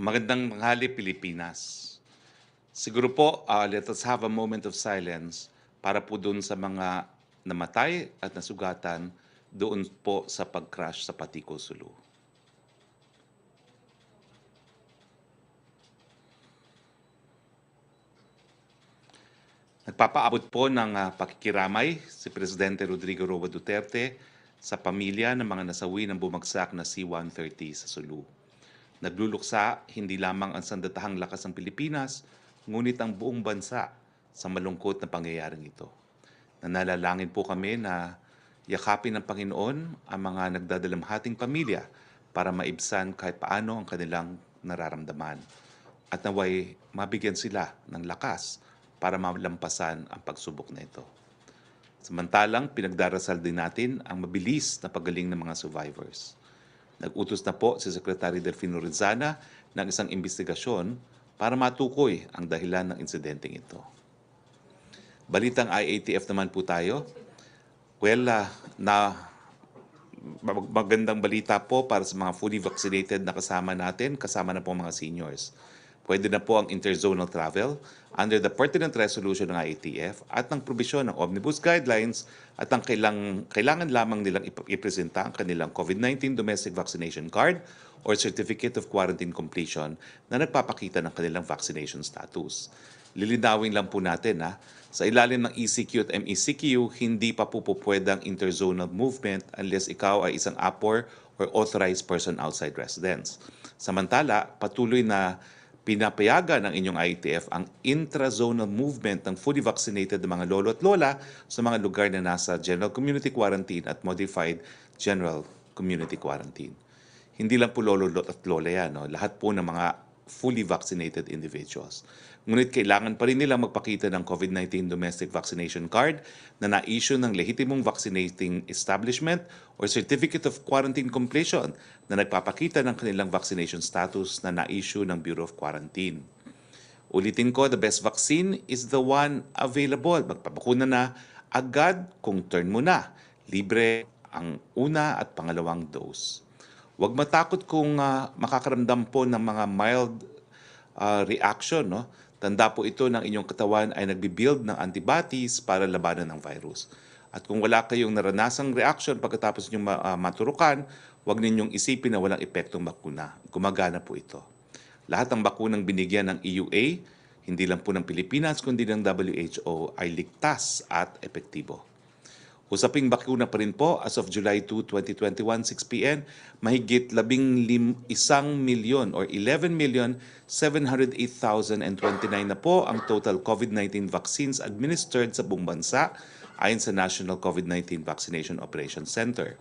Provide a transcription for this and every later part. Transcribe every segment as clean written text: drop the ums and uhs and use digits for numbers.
Magandang tanghali, Pilipinas. Siguro po, let us have a moment of silence para po doon sa mga namatay at nasugatan doon po sa pag-crash sa Patiko, Sulu. Nagpapaabot po ng pakikiramay si Presidente Rodrigo Roa Duterte sa pamilya ng mga nasawi ng bumagsak na C-130 sa Sulu. Nagluluksa hindi lamang ang sandatahang lakas ng Pilipinas, ngunit ang buong bansa sa malungkot na pangyayaring ito. Nanalangin po kami na yakapin ng Panginoon ang mga nagdadalamhating pamilya para maibsan kahit paano ang kanilang nararamdaman at naway mabigyan sila ng lakas para malampasan ang pagsubok na ito. Samantalang pinagdarasal din natin ang mabilis na paggaling ng mga survivors. Nag-utos na po si Secretary Delfino Renzana ng isang investigasyon para matukoy ang dahilan ng insidenteng ito. Balitang IATF naman po tayo. Well, magandang balita po para sa mga fully vaccinated na kasama natin, kasama na po mga seniors. Pwede na po ang interzonal travel under the pertinent resolution ng IATF at ng probisyon ng Omnibus Guidelines at ang kailangan lamang nilang ipresenta ang kanilang COVID-19 domestic vaccination card or certificate of quarantine completion na nagpapakita ng kanilang vaccination status. Lilinawin lang po natin sa ilalim ng ECQ at MECQ, hindi pa po pwedeng interzonal movement unless ikaw ay isang APOR or authorized person outside residence. Samantala, patuloy na pinapayagan ng inyong IATF ang intrazonal movement ng fully vaccinated na mga lolo at lola sa mga lugar na nasa general community quarantine at modified general community quarantine. Hindi lang po lolo at lola yan, lahat po ng mga fully vaccinated individuals. Ngunit kailangan pa rin nilang magpakita ng COVID-19 domestic vaccination card na na-issue ng lehitimong vaccinating establishment or certificate of quarantine completion na nagpapakita ng kanilang vaccination status na na-issue ng Bureau of Quarantine. Ulitin ko, the best vaccine is the one available. Magpapakuna na agad kung turn mo na. Libre ang una at pangalawang dose. Huwag matakot kung makakaramdam po ng mga mild reaction. Tanda po ito ng inyong katawan ay nagbibuild ng antibodies para labanan ng virus. At kung wala kayong naranasang reaction pagkatapos ninyong maturukan, huwag ninyong isipin na walang epektong bakuna. Gumagana po ito. Lahat ng bakunang binigyan ng EUA, hindi lang po ng Pilipinas kundi ng WHO, ay ligtas at epektibo. Usaping bakuna pa rin po, as of July 2, 2021, 6 p.m., mahigit 11 milyon or 11,708,029 na po ang total COVID-19 vaccines administered sa buong bansa ayon sa National COVID-19 Vaccination Operations Center.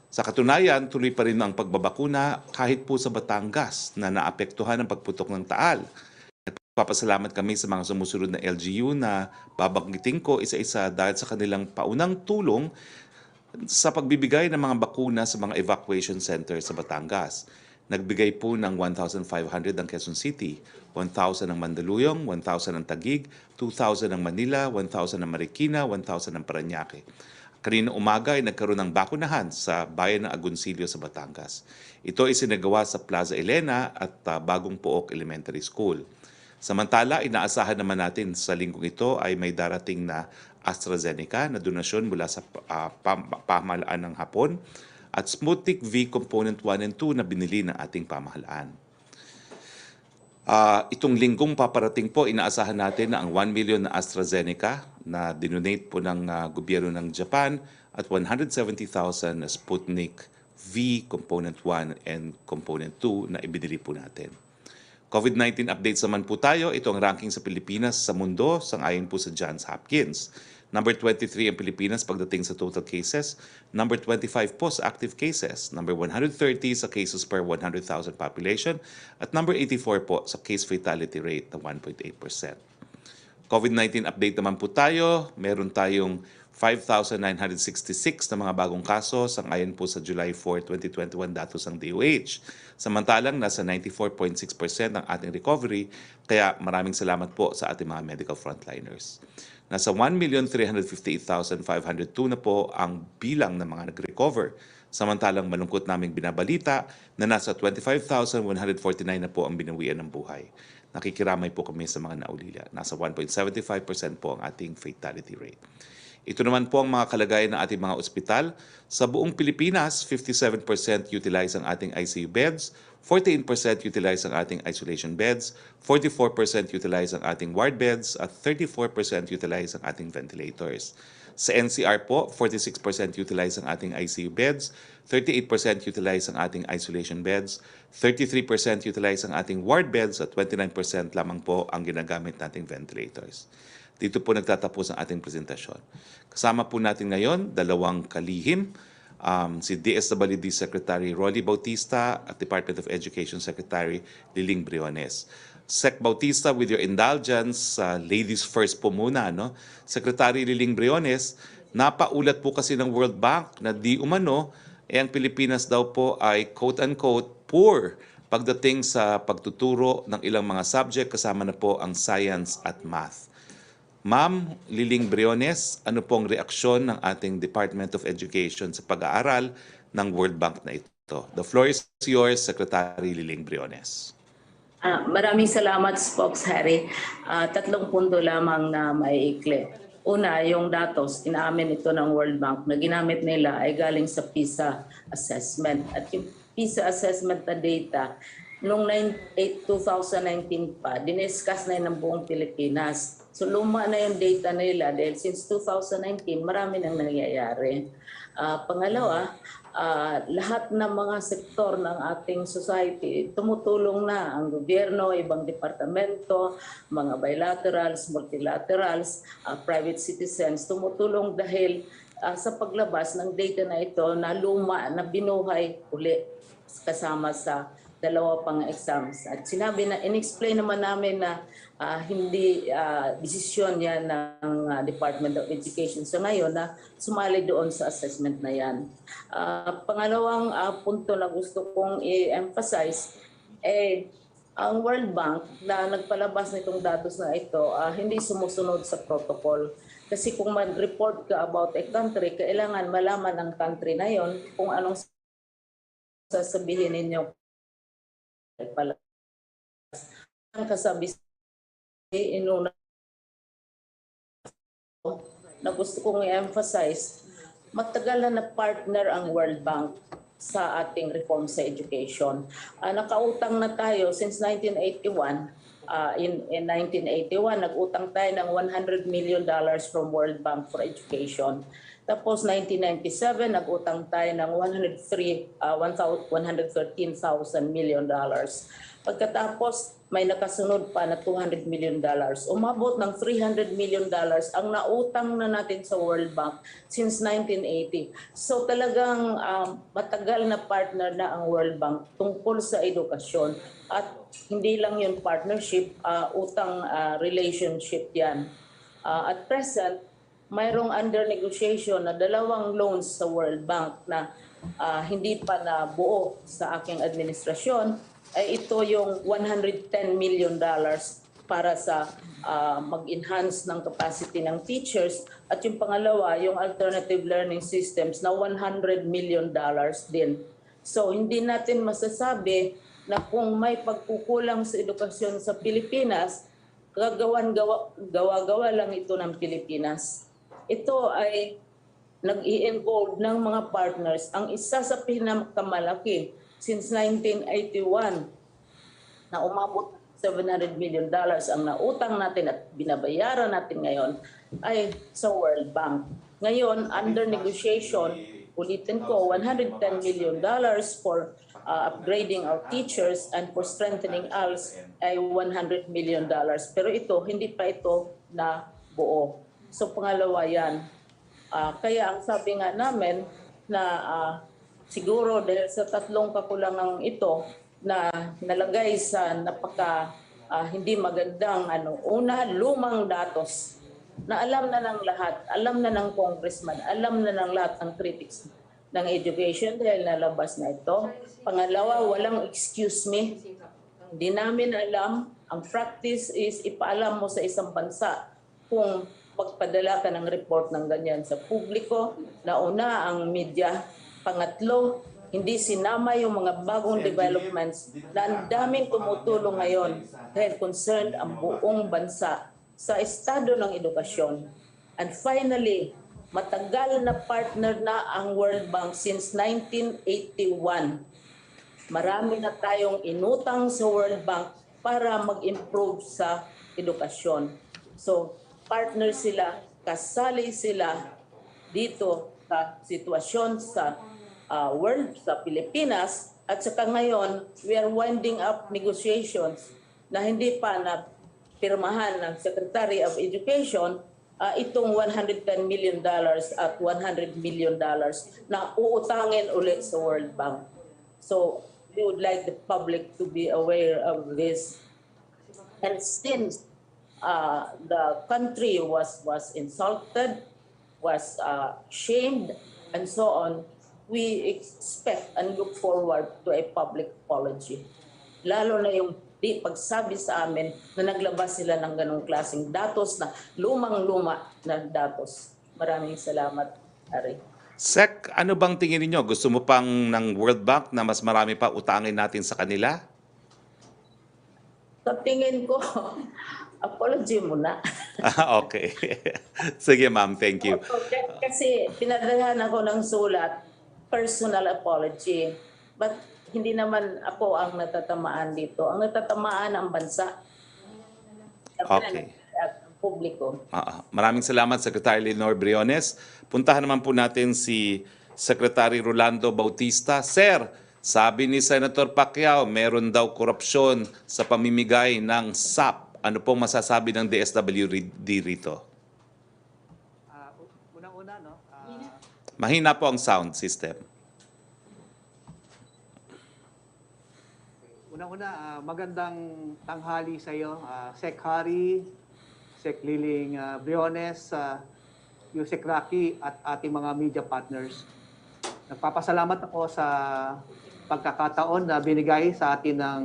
Sa katunayan, tuloy pa rin ang pagbabakuna kahit po sa Batangas na naapektuhan ng pagputok ng taal. Papasalamat kami sa mga sumusunod na LGU na babanggitin ko isa-isa dahil sa kanilang paunang tulong sa pagbibigay ng mga bakuna sa mga evacuation centers sa Batangas. Nagbigay po ng 1,500 ang Quezon City, 1,000 ang Mandaluyong, 1,000 ang Taguig, 2,000 ang Manila, 1,000 ang Marikina, 1,000 ang Parañaque. Kanina umaga ay nagkaroon ng bakunahan sa bayan ng Agoncillo sa Batangas. Ito ay sinagawa sa Plaza Elena at Bagong Pook Elementary School. Samantala, inaasahan naman natin sa linggong ito ay may darating na AstraZeneca na donasyon mula sa pamahalaan ng Hapon at Sputnik V Component 1 and 2 na binili ng ating pamahalaan. Itong linggong paparating po, inaasahan natin na ang 1 million na AstraZeneca na dinonate po ng gobyerno ng Japan at 170,000 na Sputnik V Component 1 and Component 2 na ibinili po natin. COVID-19 updates naman po tayo. Ito ang ranking sa Pilipinas sa mundo sangayon po sa Johns Hopkins. Number 23 ang Pilipinas pagdating sa total cases. Number 25 po sa active cases. Number 130 sa cases per 100,000 population. At number 84 po sa case fatality rate na 1.8%. COVID-19 update naman po tayo. Meron tayong 5,966 na mga bagong kaso sangayon po sa July 4, 2021 datos ng DOH. Samantalang nasa 94.6% ang ating recovery, kaya maraming salamat po sa ating mga medical frontliners. Nasa 1,358,502 na po ang bilang ng mga nag-recover Samantalang malungkot naming binabalita na nasa 25,149 na po ang binawian ng buhay. Nakikiramay po kami sa mga naulila. Nasa 1.75% po ang ating fatality rate. Ito naman po ang mga kalagayan ng ating mga ospital. Sa buong Pilipinas, 57% utilize ang ating ICU beds, 14% utilize ang ating isolation beds, 44% utilize ang ating ward beds, at 34% utilize ang ating ventilators. Sa NCR po, 46% utilize ang ating ICU beds, 38% utilize ang ating isolation beds, 33% utilize ang ating ward beds, at 29% lamang po ang ginagamit nating ventilators. Dito po nagtatapos ang ating presentasyon. Kasama po natin ngayon, dalawang kalihim, si DSWD Secretary Rolly Bautista at Department of Education Secretary Liling Briones. Sec Bautista, with your indulgence, ladies first po muna, no? Secretary Liling Briones, napaulat po kasi ng World Bank na di umano, ang Pilipinas daw po ay quote-unquote poor pagdating sa pagtuturo ng ilang mga subject, kasama na po ang science at math. Ma'am Liling Briones, ano pong reaksyon ng ating Department of Education sa pag-aaral ng World Bank na ito? The floor is yours, Secretary Liling Briones. Maraming salamat, Spokes Harry. Tatlong punto lamang na maiikli. Una, yung datos, inaamin ito ng World Bank na ginamit nila ay galing sa PISA assessment. At yung PISA assessment na data, noong 2019 pa, diniscuss na yun ng buong Pilipinas. So luma na yung data nila dahil since 2019, marami nang nangyayari. Pangalawa, lahat ng mga sektor ng ating society, tumutulong na ang gobyerno, ibang departamento, mga bilaterals, multilaterals, private citizens, tumutulong dahil sa paglabas ng data na ito na luma na binuhay uli kasama sa dalawa pang exams. At sinabi na, in-explain naman namin na hindi desisyon yan ng Department of Education sa ngayon na sumali doon sa assessment na yan. Pangalawang punto na gusto kong i-emphasize, ang World Bank na nagpalabas nitong datos na ito, hindi sumusunod sa protocol. Kasi kung mag-report ka about a country, kailangan malaman ng country na yon kung anong sasabihin ninyo. Ang kasabi inuna na gusto kong i-emphasize, matagal na partner ang World Bank sa ating reform sa education. Nakautang na tayo since 1981. In 1981, nag-utang tayo ng $100 million from World Bank for Education. Tapos 1997, nag-utang tayo ng $113,000 million. Pagkatapos, may nakasunod pa na $200 million. Umabot ng $300 million ang nautang na natin sa World Bank since 1980. So talagang matagal na partner na ang World Bank tungkol sa edukasyon. At hindi lang yun partnership, utang relationship yan. At present, mayroong under negotiation na dalawang loans sa World Bank na hindi pa nabuo sa aking administrasyon. Ay ito yung $110 million para sa mag-enhance ng capacity ng teachers. At yung pangalawa, yung alternative learning systems na $100 million din. So hindi natin masasabi na kung may pagkukulang sa edukasyon sa Pilipinas, gawa-gawa lang ito ng Pilipinas. Ito ay nag-i-involve ng mga partners. Ang isa sa pinakamalaki since 1981 na umabot $700 million ang nautang natin at binabayaran natin ngayon ay sa World Bank. Ngayon, under negotiation, ulitin ko, $110 million for upgrading our teachers and for strengthening us ay $100 million. Pero ito, hindi pa ito na buo. So pangalawa yan. Kaya ang sabi nga namin na siguro dahil sa tatlong kakulangang ito na nalagay sa napaka hindi magandang una, lumang datos na alam na ng lahat, alam na ng congressman, alam na ng lahat ng critics ng education dahil nalabas na ito. Pangalawa, walang excuse me. Hindi namin alam. Ang practice is ipaalam mo sa isang bansa kung magpadala ka ng report ng ganyan sa publiko. Nauna ang media Pangatlo, hindi sinama yung mga bagong developments na ang daming tumutulong ngayon dahil concerned ang buong bansa sa estado ng edukasyon. And finally, matagal na partner na ang World Bank since 1981. Marami na tayong inutang sa World Bank para mag-improve sa edukasyon. So, partner sila, kasali sila dito sa sitwasyon sa world, sa Pilipinas, at saka ngayon, we are winding up negotiations na hindi pa na pirmahan ng Secretary of Education itong $110 million at $100 million na uutangin ulit sa World Bank. So, we would like the public to be aware of this. And since the country was insulted, was shamed, and so on, we expect and look forward to a public apology. Lalo na yung di pagsabi sa amin na naglabas sila ng ganong klaseng datos na lumang-luma na datos. Maraming salamat, Ari. Sec, ano bang tingin niyo? Gusto mo pang ng World Bank na mas marami pa utangin natin sa kanila? Sa tingin ko, apology muna. Okay. Sige ma'am, thank you. Kasi pinadalhan ako ng sulat, personal apology. But hindi naman ako ang natatamaan dito. Ang natatamaan ang bansa. Okay. At ang publiko. Maraming salamat, Secretary Leonor Briones. Puntahan naman po natin si Secretary Rolando Bautista. Sir, sabi ni Senator Pacquiao, meron daw korupsyon sa pamimigay ng SAP. Ano pong masasabi ng DSWD rito? Unang-una, no? Mahina po ang sound system. Unang-una, magandang tanghali sa iyo, Sec Harry, Sec Liling Briones, Yusek Roque at ating mga media partners. Nagpapasalamat ako sa pagkakataon na binigay sa atin ng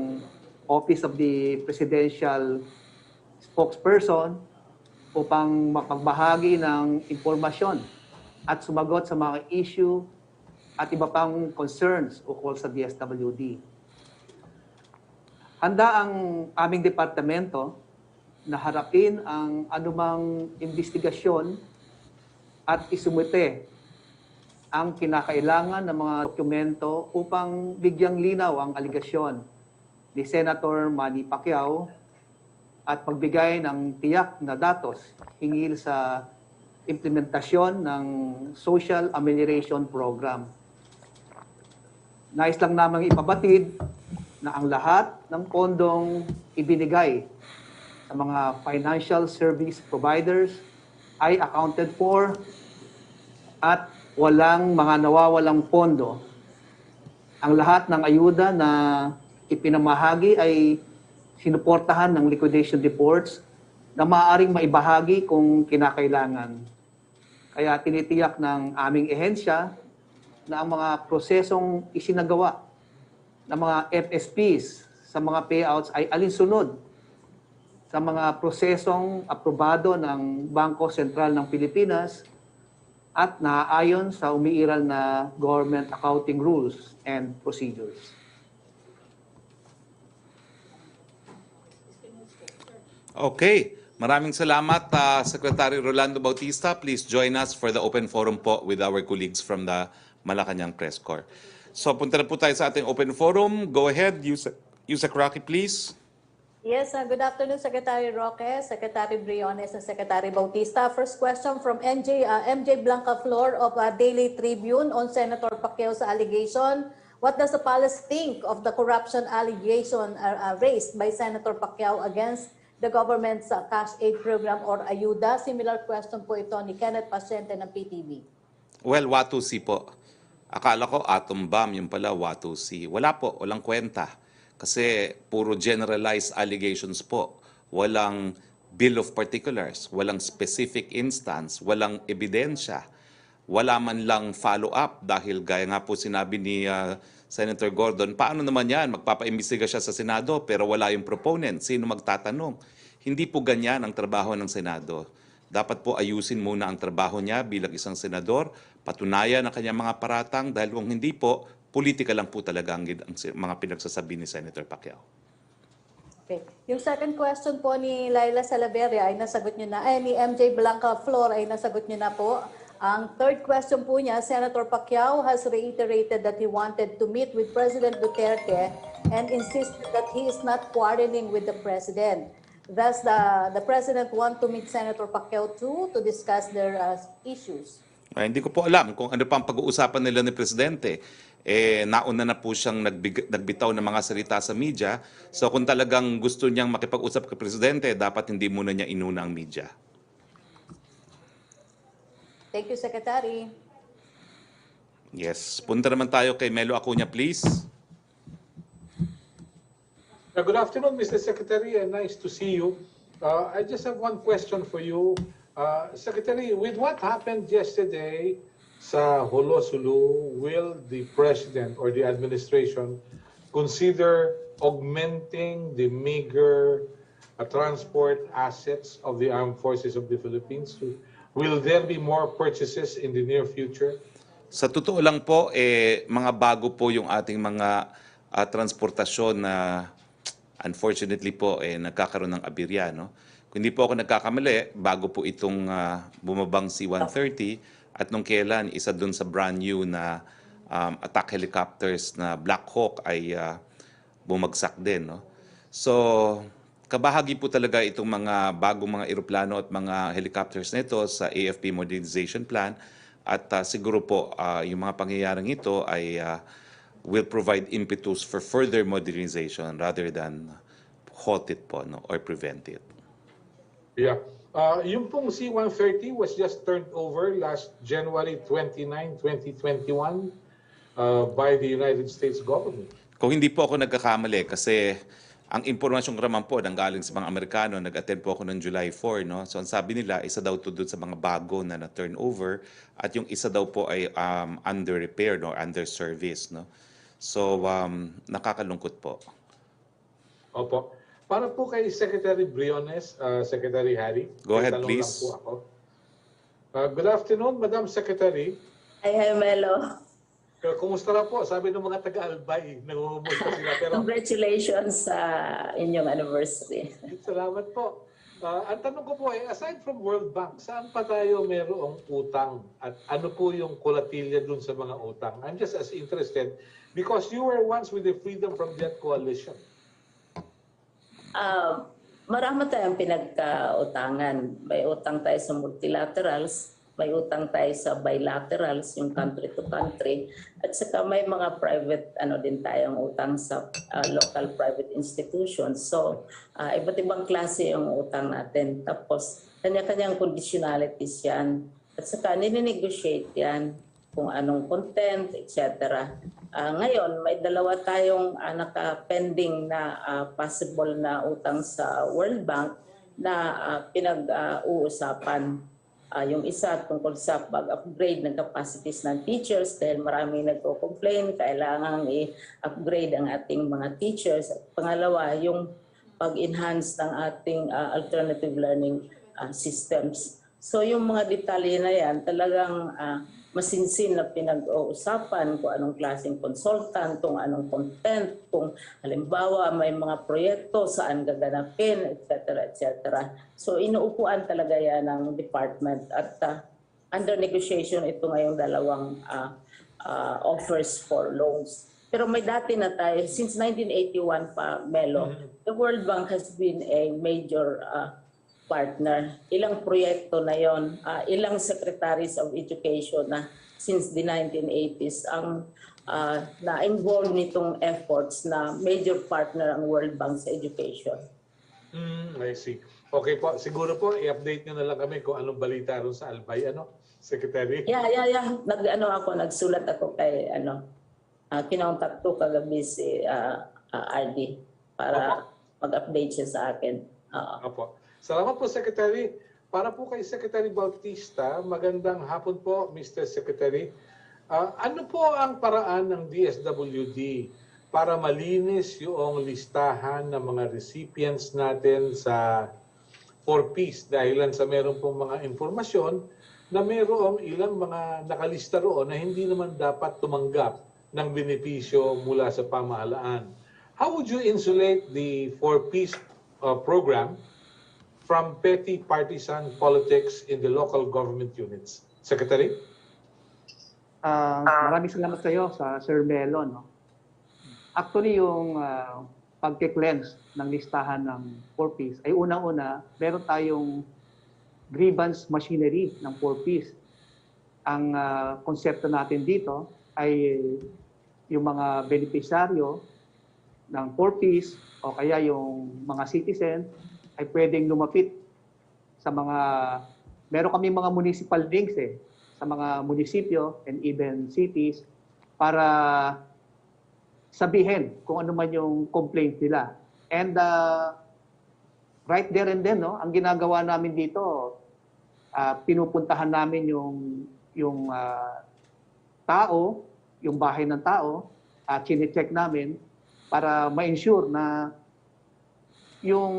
Office of the Presidential Spokesperson upang mapagbahagi ng impormasyon at sumagot sa mga issue at iba pang concerns ukol sa DSWD. Handa ang aming departamento na harapin ang anumang investigasyon at isumite ang kinakailangan ng mga dokumento upang bigyang linaw ang aligasyon ni Senator Manny Pacquiao at magbigay ng tiyak na datos hinggil sa implementasyon ng Social Amelioration Program. Nais lang namang ipabatid na ang lahat ng pondong ibinigay sa mga financial service providers ay accounted for at walang mga nawawalang pondo. Ang lahat ng ayuda na ipinamahagi ay sinuportahan ng liquidation reports na maaaring maibahagi kung kinakailangan. Kaya tinitiyak ng aming ehensya na ang mga prosesong isinagawa ng mga FSPs sa mga payouts ay alinsunod sa mga prosesong aprobado ng Bangko Sentral ng Pilipinas at naaayon sa umiiral na government accounting rules and procedures. Okay. Maraming salamat, Secretary Rolando Bautista. Please join us for the open forum po with our colleagues from the Malacanang Press Corps. So punta na po tayo sa ating open forum. Go ahead, Yusek Roque, please. Yes, good afternoon, Secretary Roque, Secretary Briones, and Secretary Bautista. First question from MJ Blanca Flor of Daily Tribune on Senator Pacquiao's allegation. What does the palace think of the corruption allegation raised by Senator Pacquiao against the government's cash aid program or ayuda? Similar question po ito ni Kenneth Pasyente ng PTV. Well, Watusi po. Akala ko atom bomb, yung pala Watusi. Wala po, walang kwenta. Kasi puro generalized allegations po. Walang bill of particulars, walang specific instance, walang ebidensya. Wala man lang follow-up dahil gaya nga po sinabi ni Senator Gordon, paano naman yan? Magpapaimbestiga siya sa Senado pero wala yung proponent. Sino magtatanong? Hindi po ganyan ang trabaho ng Senado. dapat po ayusin muna ang trabaho niya bilang isang senador, patunayan ang kanyang mga paratang dahil kung hindi po, politika lang po talaga ang mga pinagsasabi ni Senator Pacquiao. Okay. Yung second question po ni Laila Salaveria ay nasagot niyo na, ni MJ Blanca Flor ay nasagot niyo na po. Ang third question po niya, Senator Pacquiao has reiterated that he wanted to meet with President Duterte and insisted that he is not quarreling with the President. Thus, the President want to meet Senator Pacquiao too to discuss their issues. Hindi ko po alam kung ano pa ang pag-uusapan nila ni Presidente. Nauna na po siyang nagbitaw ng mga salita sa media. So kung talagang gusto niyang makipag-usap kay Presidente, dapat hindi muna niya inuna ang media. Thank you, Secretary. Yes. Punta naman tayo kay Melo Acuña, please. Good afternoon, Mr. Secretary, and nice to see you. I just have one question for you. Secretary, with what happened yesterday sa Holosulu, will the President or the administration consider augmenting the meager transport assets of the Armed Forces of the Philippines? Will there be more purchases in the near future? Sa totoo lang po, mga bago po yung ating mga transportasyon na unfortunately po, nagkakaroon ng abirya. No? Kung hindi po ako nagkakamali, bago po itong bumabang C-130 at nung kailan, isa dun sa brand new na attack helicopters na Black Hawk ay bumagsak din. No? So, kabahagi po talaga itong mga bagong mga eroplano at mga helicopters na ito sa AFP Modernization Plan at siguro po yung mga pangyayaring ito ay will provide impetus for further modernization rather than halt it po no, or prevent it. Yeah. Yung pong C-130 was just turned over last January 29, 2021 by the United States government. Kung hindi po ako nagkakamali kasi ang impormasyong raman po nanggaling sa mga Amerikano, nag-attend po ako ng July 4, no? So ang sabi nila, isa daw to doon sa mga bago na na-turnover at yung isa daw po ay under repair no, under service, no? So nakakalungkot po. Opo. Para po kay Secretary Briones, Secretary Harry. Go ahead, tanong please. lang po ako. Good afternoon, Madam Secretary. Hi, Melo. Kumusta na po? Sabi ng mga taga-Albay, nangungumusta sila. Pero Congratulations sa inyong anniversary. salamat po. Ang tanong ko po aside from World Bank, saan pa tayo mayroong utang? At ano po yung kolatilya dun sa mga utang? I'm just as interested because you were once with the Freedom from Debt Coalition. Marami tayong pinagkautangan. May utang tayo sa multilaterals, may utang tayo sa bilaterals, yung country to country, at saka may mga private din tayong utang sa local private institutions. So, iba't ibang klase yung utang natin. Tapos, kanya-kanyang conditionalities yan. At saka, nininegotiate yan kung anong content, etc. Ngayon, may dalawa tayong naka-pending na possible na utang sa World Bank na pinag-uusapan. Yung isa tungkol sa pag-upgrade ng capacities ng teachers dahil maraming nagko-complain, kailangan i-upgrade ang ating mga teachers. At pangalawa, yung pag-enhance ng ating alternative learning systems. So yung mga detalye na yan, talagang masinsin na pinag-uusapan kung anong klaseng consultant, kung anong content, kung halimbawa may mga proyekto, saan gaganapin, etc. etc. So inuupuan talaga yan ng department at under negotiation ito ngayong dalawang offers for loans. Pero may dati na tayo, since 1981 pa, Melo, the World Bank has been a major partner. Ilang proyekto na yon, ilang secretaries of education na since the 1980s ang na-involve nitong efforts na major partner ang World Bank sa education. I see. Okay po, siguro po i-update nyo na lang kami kung anong balita ron sa Albay, Secretary? Yeah. Nagsulat ako kay kinontak ko kagabi si RD para mag-update siya sa akin. Opo. Salamat po, Secretary. Para po kay Secretary Bautista, magandang hapon po, Mr. Secretary. Ano po ang paraan ng DSWD para malinis yung listahan ng mga recipients natin sa for peace dahilan sa meron pong mga informasyon na mayroong ilang mga nakalista roon na hindi naman dapat tumanggap ng benepisyo mula sa pamahalaan. How would you insulate the For Peace program from petty partisan politics in the local government units? Secretary? Maraming salamat sa iyo, sa Sir Melo. No? Actually, yung pagke-cleanse ng listahan ng 4Ps ay unang-una, meron tayong grievance machinery ng 4Ps. Ang konsepto natin dito ay yung mga benepisyaryo ng 4Ps o kaya yung mga citizen ay pwedeng lumapit sa mga, meron kami mga municipal links sa mga munisipyo and even cities para sabihin kung ano man yung complaint nila. And right there and then, no, ang ginagawa namin dito, pinupuntahan namin yung tao, yung bahay ng tao, chine-check namin para ma-ensure na yung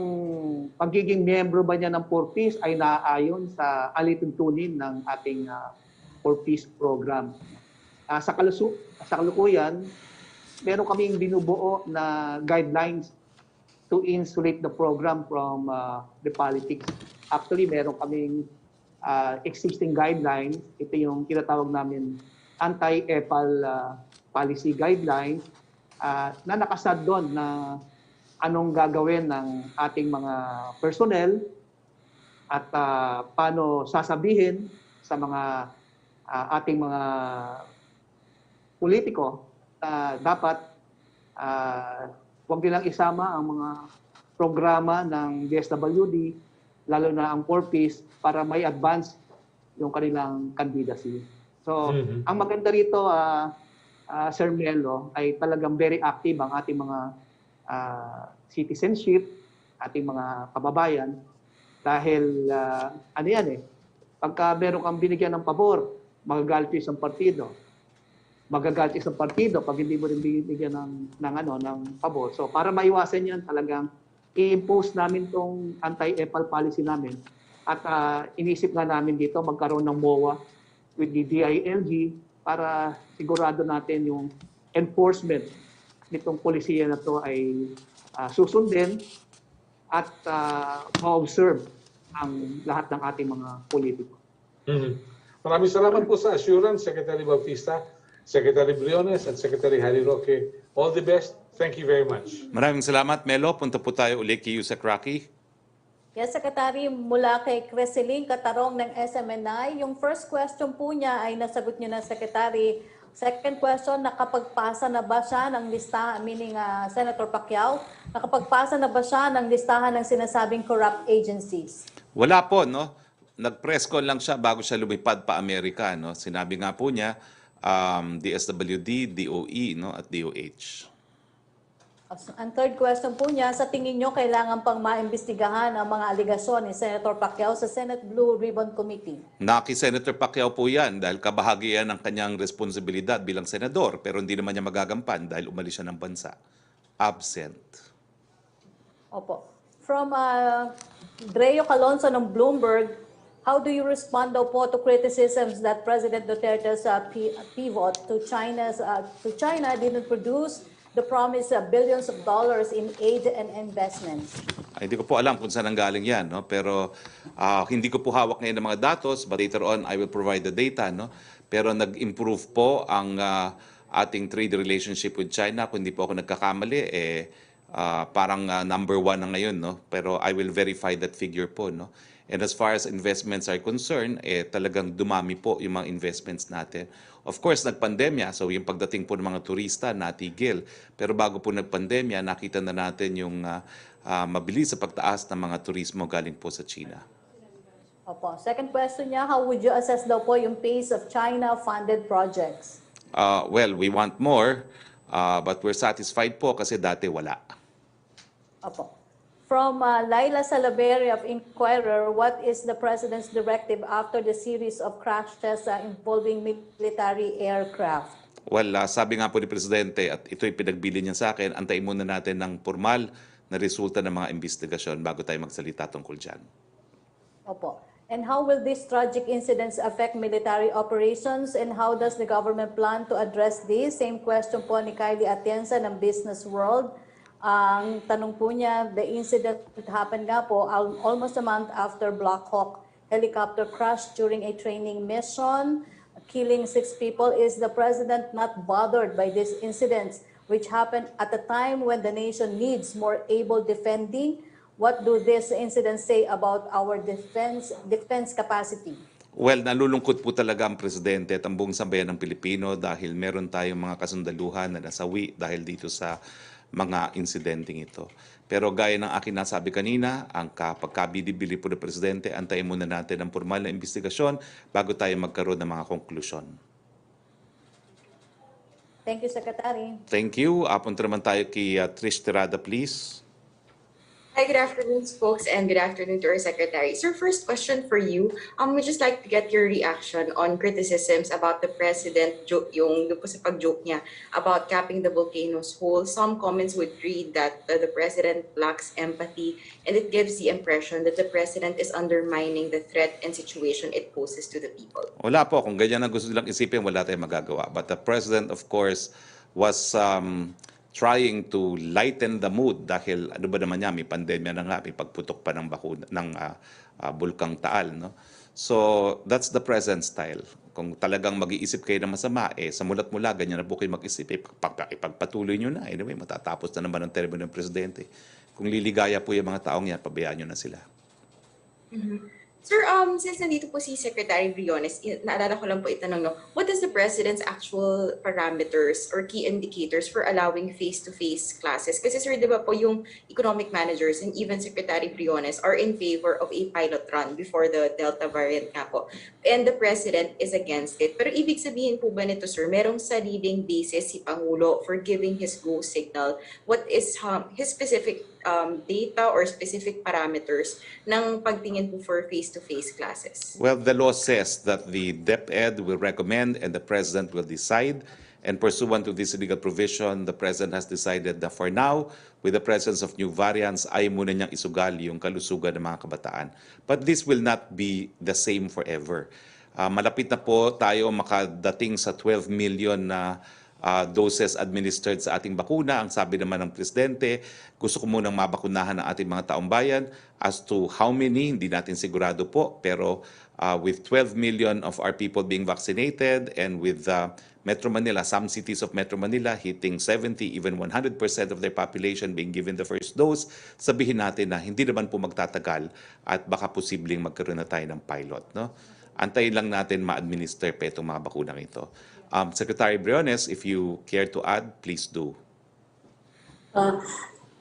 pagiging miyembro ba niya ng 4Ps ay naaayon sa alituntunin ng ating 4Ps program. Sa kalukuyan, meron kaming binubuo na guidelines to insulate the program from the politics. Actually, meron kaming existing guidelines. Ito yung tinatawag namin anti-EPAL policy guidelines na nakasad doon na anong gagawin ng ating mga personnel at paano sasabihin sa mga ating mga politiko dapat huwag nilang isama ang mga programa ng DSWD, lalo na ang 4Ps, para may advance yung kanilang candidacy. So, ang maganda rito, Sir Melo, ay talagang very active ang ating mga citizenship, ating mga kababayan, dahil ano yan pagka meron kang binigyan ng pabor, magagalit yung isang partido. Magagalit isang partido pag hindi mo rin bibigyan ng pabor. So para maiwasan yan, talagang i-impose namin tong anti-EPAL policy namin. At inisip nga namin dito magkaroon ng MOA with the DILG para sigurado natin yung enforcement nitong polisiya na to ay susundin at ma-observe ang lahat ng ating mga politiko. Maraming salamat po sa assurance, Secretary Bautista, Secretary Briones, at Secretary Harry Roque. All the best. Thank you very much. Maraming salamat, Melo. Punta po tayo ulit kay Yusek Roque. Yes, Secretary, mula kay Creseling Katarong ng SMNI. Yung first question po niya ay nasagot niyo na, Secretary. Second question, nakapagpasa na ba siya ng listahan, meaning Senator Pacquiao, nakapagpasa na ba siya ng listahan ng sinasabing corrupt agencies? Wala po, no? Nag-press con lang siya bago siya lumipad pa Amerika, no? Sinabi nga po niya, DSWD, DOE, no, at DOH. Ang third question po niya, sa tingin niyo kailangan pang maimbestigahan ang mga aligasyon ni Senator Pacquiao sa Senate Blue Ribbon Committee? Naki Senator Pacquiao po yan dahil kabahagi yan ng kanyang responsibilidad bilang senador, pero hindi naman niya magagampan dahil umalis siya ng bansa. Absent. Opo. From Dreo Calonso ng Bloomberg, how do you respond daw po to criticisms that President Duterte's pivot to China didn't produce the promised billions of dollars in aid and investments? Hindi ko po alam kung saan nanggaling yan, no? Pero hindi ko po hawak ngayon ng mga datos, but later on I will provide the data, no? Pero nag-improve po ang ating trade relationship with China. Kung hindi po ako nagkakamali, parang number 1 na ngayon, no? Pero I will verify that figure po, no? And as far as investments are concerned, talagang dumami po yung mga investments natin. Of course, nagpandemya, so yung pagdating po ng mga turista, natigil. Pero bago po nagpandemya, nakita na natin yung mabilis sa pagtaas ng mga turismo galing po sa China. Opo. Second question niya, how would you assess daw po yung pace of China-funded projects? Well, we want more, but we're satisfied po kasi dati wala. Opo. From Laila Salaberry of Inquirer, what is the President's directive after the series of crash tests involving military aircraft? Well, sabi nga po ni Presidente, at ito'y pinagbili niya sa akin, antayin muna natin ng formal na resulta ng mga investigasyon bago tayo magsalita tungkol dyan. Opo. And how will these tragic incidents affect military operations and how does the government plan to address this? Same question po ni Kylie Atienza ng Business World. Ang tanong po niya, the incident happened nga po almost a month after Black Hawk helicopter crash during a training mission, killing 6 people. Is the president not bothered by these incidents, which happened at a time when the nation needs more able defending? What do these incidents say about our defense capacity? Well, nalulungkot po talaga ang presidente at ang buong sambayan ng Pilipino dahil meron tayong mga kasundaluhan na nasawi dahil dito sa mga insidenteng ito. Pero gaya ng akin nasabi kanina, ang pagkabili-bili po ng presidente, antayin muna natin ang formal na investigasyon bago tayo magkaroon ng mga konklusyon. Thank you, Secretary. Thank you. Punta naman tayo kay Trish Tirada, please. Hi, good afternoon, folks, and good afternoon to our secretary. Sir, first question for you. We'd just like to get your reaction on criticisms about the president, yung doon po sa pag-joke niya about capping the volcano's hole. Some comments would read that the president lacks empathy, and it gives the impression that the president is undermining the threat and situation it poses to the people. Wala po. Kung ganyan ang gusto nilang isipin, wala tayong magagawa. But the president, of course, was trying to lighten the mood dahil ano ba naman niya, may pandemya na nga, may pagputok pa ng bakuna ng bulkang Taal, no? So that's the present style. Kung talagang mag-iisip kayo ng masama, sa mulat mula ganyan na po kayo mag-isip, ipagpatuloy nyo na. Anyway, matatapos na naman ang termino ng presidente. Kung liligaya po yung mga taong yan, pabayaan nyo na sila. Sir, since nandito po si Secretary Briones, naalala ko lang po itanong, no, what is the President's actual parameters or key indicators for allowing face-to-face classes? Kasi sir, di ba po yung economic managers and even Secretary Briones are in favor of a pilot run before the Delta variant nga po. And the President is against it. Pero ibig sabihin po ba nito, sir, merong sariling basis si Pangulo for giving his go signal? What is his specific data or specific parameters ng pagtingin po for face-to-face classes? Well, the law says that the DepEd will recommend and the President will decide. And pursuant to this legal provision, the President has decided that for now, with the presence of new variants, ay muna niyang isugal yung kalusugan ng mga kabataan. But this will not be the same forever. Malapit na po tayo makadating sa 12 million na doses administered sa ating bakuna. Ang sabi naman ng Presidente, gusto ko munang mabakunahan ang ating mga taong bayan. As to how many, hindi natin sigurado po. Pero with 12 million of our people being vaccinated and with Metro Manila, some cities of Metro Manila hitting 70, even 100% of their population being given the first dose, sabihin natin na hindi naman po magtatagal at baka posibleng magkaroon na tayo ng pilot, no? Antayin lang natin ma-administer pa itong mga bakunang ito. Secretary Briones, if you care to add, please do.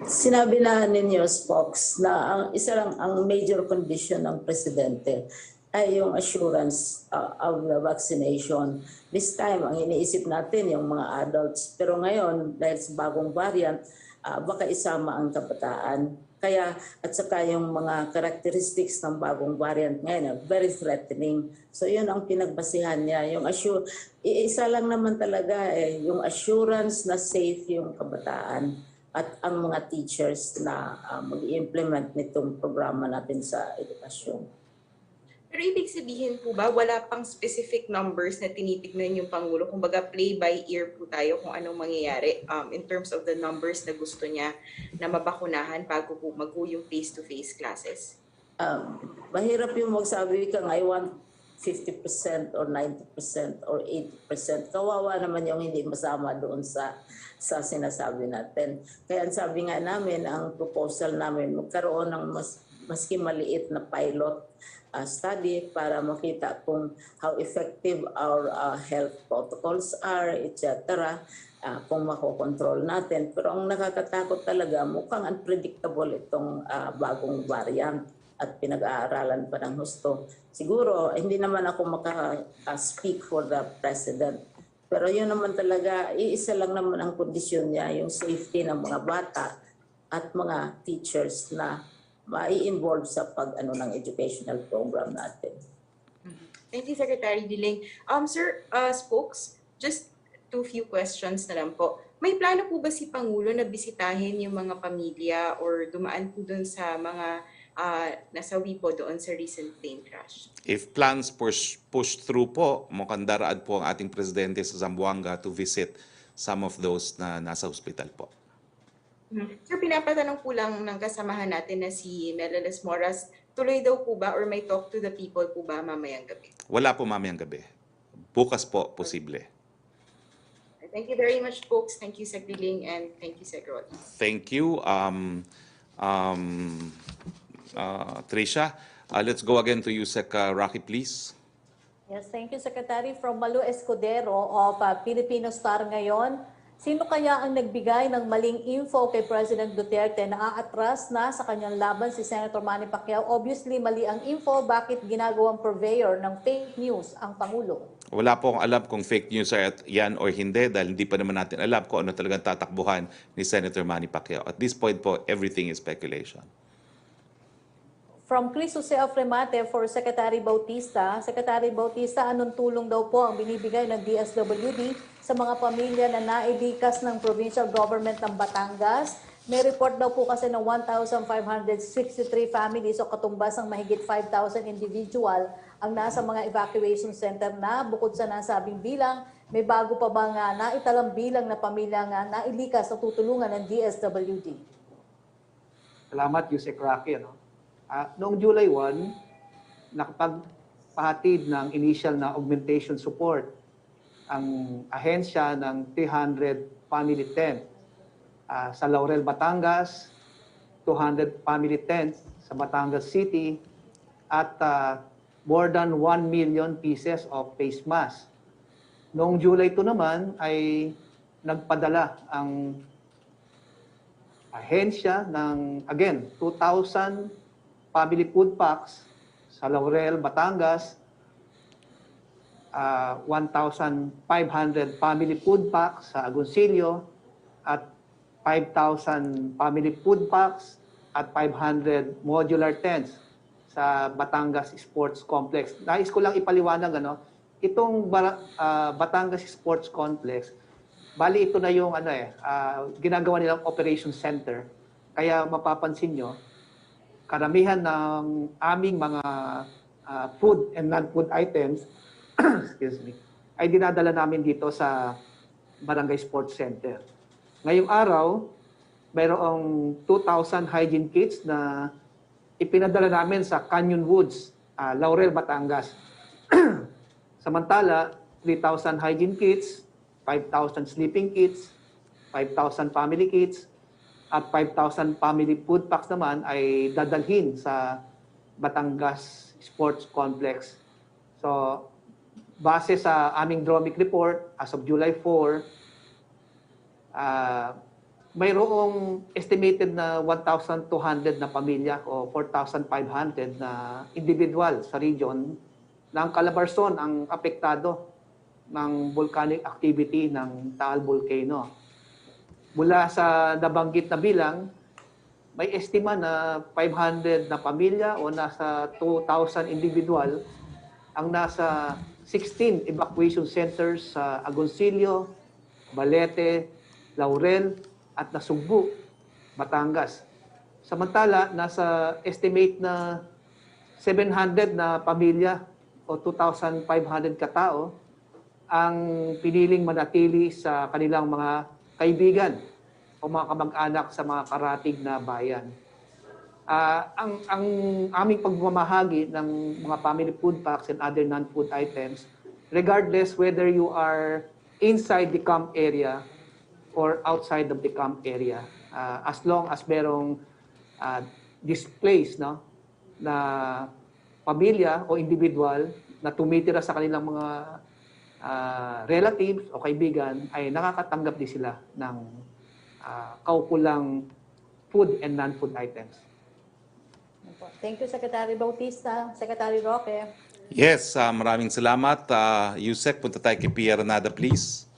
Sinabi na ninyo, Spox, na ang isa lang ang major condition ng presidente ay yung assurance of the vaccination. This time, ang iniisip natin yung mga adults. Pero ngayon, dahil sa bagong variant, baka isama ang kabataan. Kaya, at saka yung mga characteristics ng bagong variant ngayon, very threatening. So yun ang pinagbasihan niya. Yung isa lang naman talaga yung assurance na safe yung kabataan at ang mga teachers na mag-i-implement nitong programa natin sa edukasyon. Pero ibig sabihin po ba, wala pang specific numbers na tinitignan yung Pangulo? Kumbaga play by ear po tayo kung anong mangyayari in terms of the numbers na gusto niya na mabakunahan bago po yung face-to-face classes? Mahirap yung magsabi ka, I want 50% or 90% or 80%. Kawawa naman yung hindi masama doon sa sinasabi natin. Kaya sabi nga namin, ang proposal namin, magkaroon ng maski maliit na pilot study para makita kung how effective our health protocols are, etc. Kung makokontrol natin. Pero ang nakakatakot talaga, mukhang unpredictable itong bagong variant at pinag-aaralan pa ng husto. Siguro, hindi naman ako maka-speak for the President. Pero yun naman talaga, iisa lang naman ang kondisyon niya, yung safety ng mga bata at mga teachers na mai-involve sa ng educational program natin. Thank you, Secretary Diling. Sir, Spokes, just two few questions na lang po. May plano po ba si Pangulo na bisitahin yung mga pamilya or dumaan po dun sa mga nasawi po doon sa recent plane crash? If plans push through po, mukhang daraan po ang ating presidente sa Zamboanga to visit some of those na nasa hospital po. Sir, pinapatanong po lang ng kasamahan natin na si Melanes Moras, tuloy daw po ba or may talk to the people po ba mamayang gabi? Wala po mamayang gabi. Bukas po, posible. Thank you very much, folks. Thank you, Sec. Diling, and thank you, Sec. Roque. Thank you, Tricia. Let's go again to you, Sec. Roque, please. Yes, thank you, Secretary. From Malu Escudero of Filipino Star ngayon, sino kaya ang nagbigay ng maling info kay President Duterte na aatras na sa kanyang laban si Senator Manny Pacquiao? Obviously, mali ang info. Bakit ginagawang purveyor ng fake news ang Pangulo? Wala po akong alam kung fake news yan or hindi dahil hindi pa naman natin alam kung ano talagang tatakbuhan ni Senator Manny Pacquiao. At this point po, everything is speculation. From Chris Jose Afremate for Secretary Bautista. Secretary Bautista, anong tulong daw po ang binibigay ng DSWD sa mga pamilya na nailikas ng provincial government ng Batangas? May report daw po kasi ng 1,563 families o katumbas ng mahigit 5,000 individual ang nasa mga evacuation center na bukod sa nasabing bilang, may bago pa bang naitalang bilang na pamilya nga nailikas na tutulungan ng DSWD? Salamat, Yusek Roque. Noong July 1, nakapagpahatid ng initial na augmentation support ang ahensya ng 300 family tent sa Laurel, Batangas, 200 family tents sa Batangas City, at more than 1 million pieces of face mask. Noong July 2 naman ay nagpadala ang ahensya ng, again, 2,000 family food packs sa Laurel, Batangas, 1,500 family food packs sa Agoncillo, at 5,000 family food packs at 500 modular tents sa Batangas Sports Complex. Nais ko lang ipaliwanag, itong Batangas Sports Complex, bali ito na yung ginagawa nilang operation center. Kaya mapapansin nyo, karamihan ng aming mga food and non-food items excuse me, ay dinadala namin dito sa Barangay Sports Center. Ngayong araw, mayroong 2,000 hygiene kits na ipinadala namin sa Canyon Woods, Laurel, Batangas. Samantala, 3,000 hygiene kits, 5,000 sleeping kits, 5,000 family kits, at 5,000 family food packs naman ay dadalhin sa Batangas Sports Complex. So, base sa aming DROMIC report, as of July 4, mayroong estimated na 1,200 na pamilya o 4,500 na individual sa region ng Calabarzon ang apektado ng volcanic activity ng Taal Volcano. Mula sa nabanggit na bilang, may estima na 500 na pamilya o nasa 2,000 individual ang nasa 16 evacuation centers sa Agoncillo, Balete, Laurel, at Nasugbu, Batangas. Samantala, nasa estimate na 700 na pamilya o 2,500 katao ang piniling manatili sa kanilang mga kaibigan o mga kamag-anak sa mga karatig na bayan. Ang aming pagmamahagi ng mga family food packs and other non-food items, regardless whether you are inside the camp area or outside of the camp area, as long as merong displaced na pamilya o individual na tumitira sa kanilang mga relatives o kaibigan, ay nakakatanggap din sila ng kaukulang food and non-food items. Thank you, Secretary Bautista. Secretary Roque. Yes, maraming salamat. Yusek, punta tayo kay Pia Renada, please.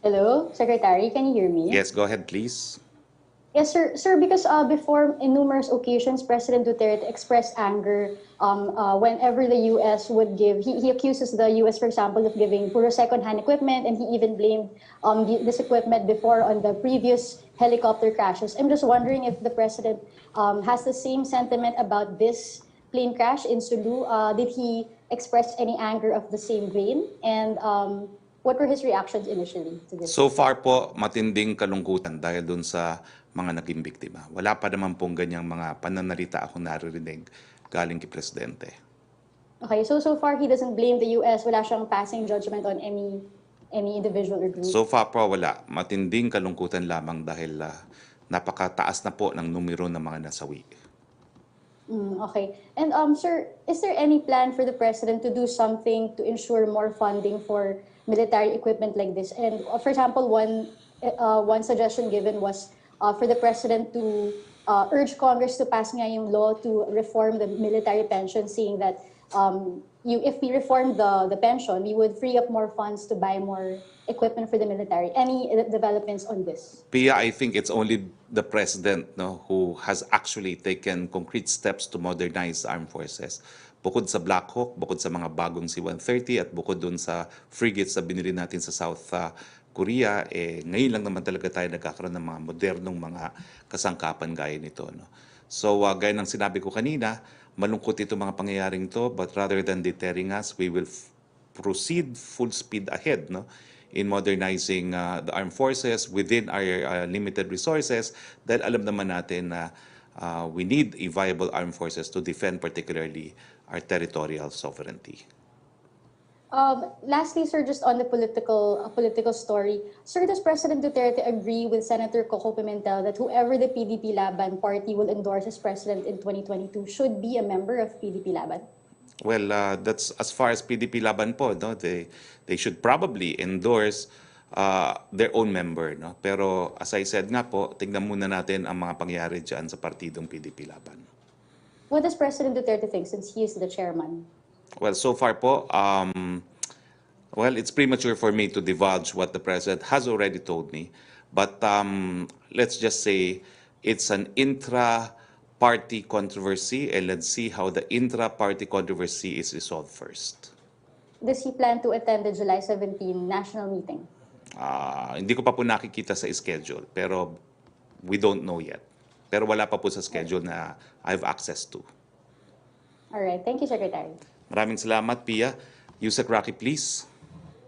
Hello, Secretary, can you hear me? Yes, go ahead, please. Yes, sir. Sir, because before, in numerous occasions, President Duterte expressed anger whenever the U.S. would give. He accuses the U.S., for example, of giving puro second-hand equipment, and he even blamed this equipment before on the previous helicopter crashes. I'm just wondering if the President has the same sentiment about this plane crash in Sulu. Did he express any anger of the same vein? And what were his reactions initially to this? So far po, matinding kalungkutan dahil dun sa mga naging biktima. Wala pa naman pong ganyang mga pananalita akong naririnig galing kay Presidente. Okay, so far he doesn't blame the US. Wala siyang passing judgment on any individual or group. So far po, wala. Matinding kalungkutan lamang dahil napakataas na po ng numero ng mga nasawi. Okay. And sir, is there any plan for the President to do something to ensure more funding for military equipment like this? And for example, one suggestion given was for the President to urge Congress to pass nga yung law to reform the military pension, saying that if we reform the pension, we would free up more funds to buy more equipment for the military. Any developments on this? Pia, I think it's only the President who has actually taken concrete steps to modernize the armed forces. Bukod sa Black Hawk, bukod sa mga bagong C-130 at bukod dun sa frigates na binili natin sa South Korea, ngayon lang naman talaga tayo nagkakaroon ng mga modernong mga kasangkapan gaya nito. No? So gaya ng sinabi ko kanina, malungkot ito mga pangyayaring to, but rather than deterring us, we will proceed full speed ahead in modernizing the armed forces within our limited resources, dahil alam naman natin na we need a viable armed forces to defend particularly our territorial sovereignty. Lastly, sir, just on the political story, sir, does President Duterte agree with Senator Coco Pimentel that whoever the PDP Laban party will endorse as president in 2022 should be a member of PDP Laban? Well, that's as far as PDP Laban po, no? They should probably endorse their own member, no? Pero as I said nga po, tingnan muna natin ang mga pangyayari dyan sa partidong PDP Laban. What does President Duterte think since he is the chairman? Well, so far po, well, it's premature for me to divulge what the President has already told me. But let's just say it's an intra-party controversy, and let's see how the intra-party controversy is resolved first. Does he plan to attend the July 17 national meeting? Hindi ko pa po nakikita sa schedule, pero we don't know yet. Pero wala pa po sa schedule na I have access to. All right. Thank you, Secretary. Maraming salamat, Pia. Yusek Roque, please.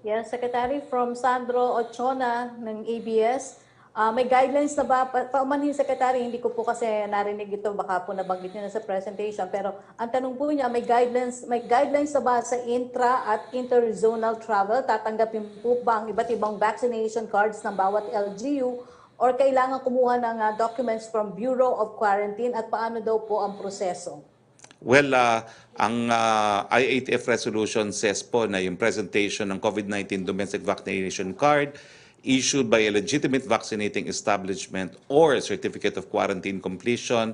Yes, Secretary, from Sandro Ochona ng ABS. May guidelines na ba? Paumanhin, Secretary, hindi ko po kasi narinig ito, baka po nabanggit niyo na sa presentation. Pero ang tanong po niya, may guidelines na ba sa intra at interzonal travel? Tatanggapin po ba ang iba't ibang vaccination cards ng bawat LGU? Or kailangan kumuha ng documents from Bureau of Quarantine? At paano daw po ang proseso? Well, ang I-8F resolution says po na yung presentation ng COVID-19 domestic vaccination card issued by a legitimate vaccinating establishment or certificate of quarantine completion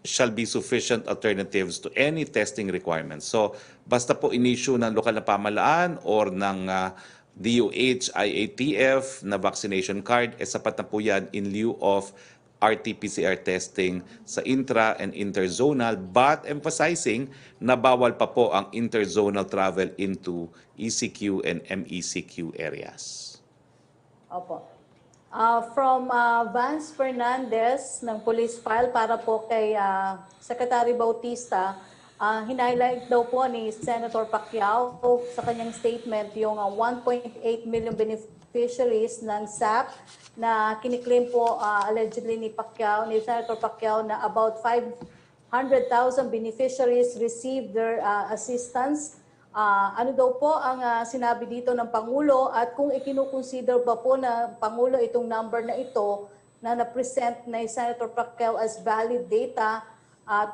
shall be sufficient alternatives to any testing requirements. So, basta po in-issue ng lokal na pamahalaan or ng DOH, IATF na vaccination card, sapat na po yan in lieu of RT-PCR testing sa intra and interzonal, but emphasizing na bawal pa po ang interzonal travel into ECQ and MECQ areas. Opo. From Vance Fernandez ng police file para po kay Secretary Bautista, hinighlight daw po ni Senator Pacquiao sa kanyang statement yung 1.8 million beneficiaries ng SAP na kiniklaim po allegedly ni Senator Pacquiao na about 500,000 beneficiaries received their assistance. Ano daw po ang sinabi dito ng Pangulo at kung ikinukonsider pa po na Pangulo itong number na ito na na-present na Senator Pacquiao as valid data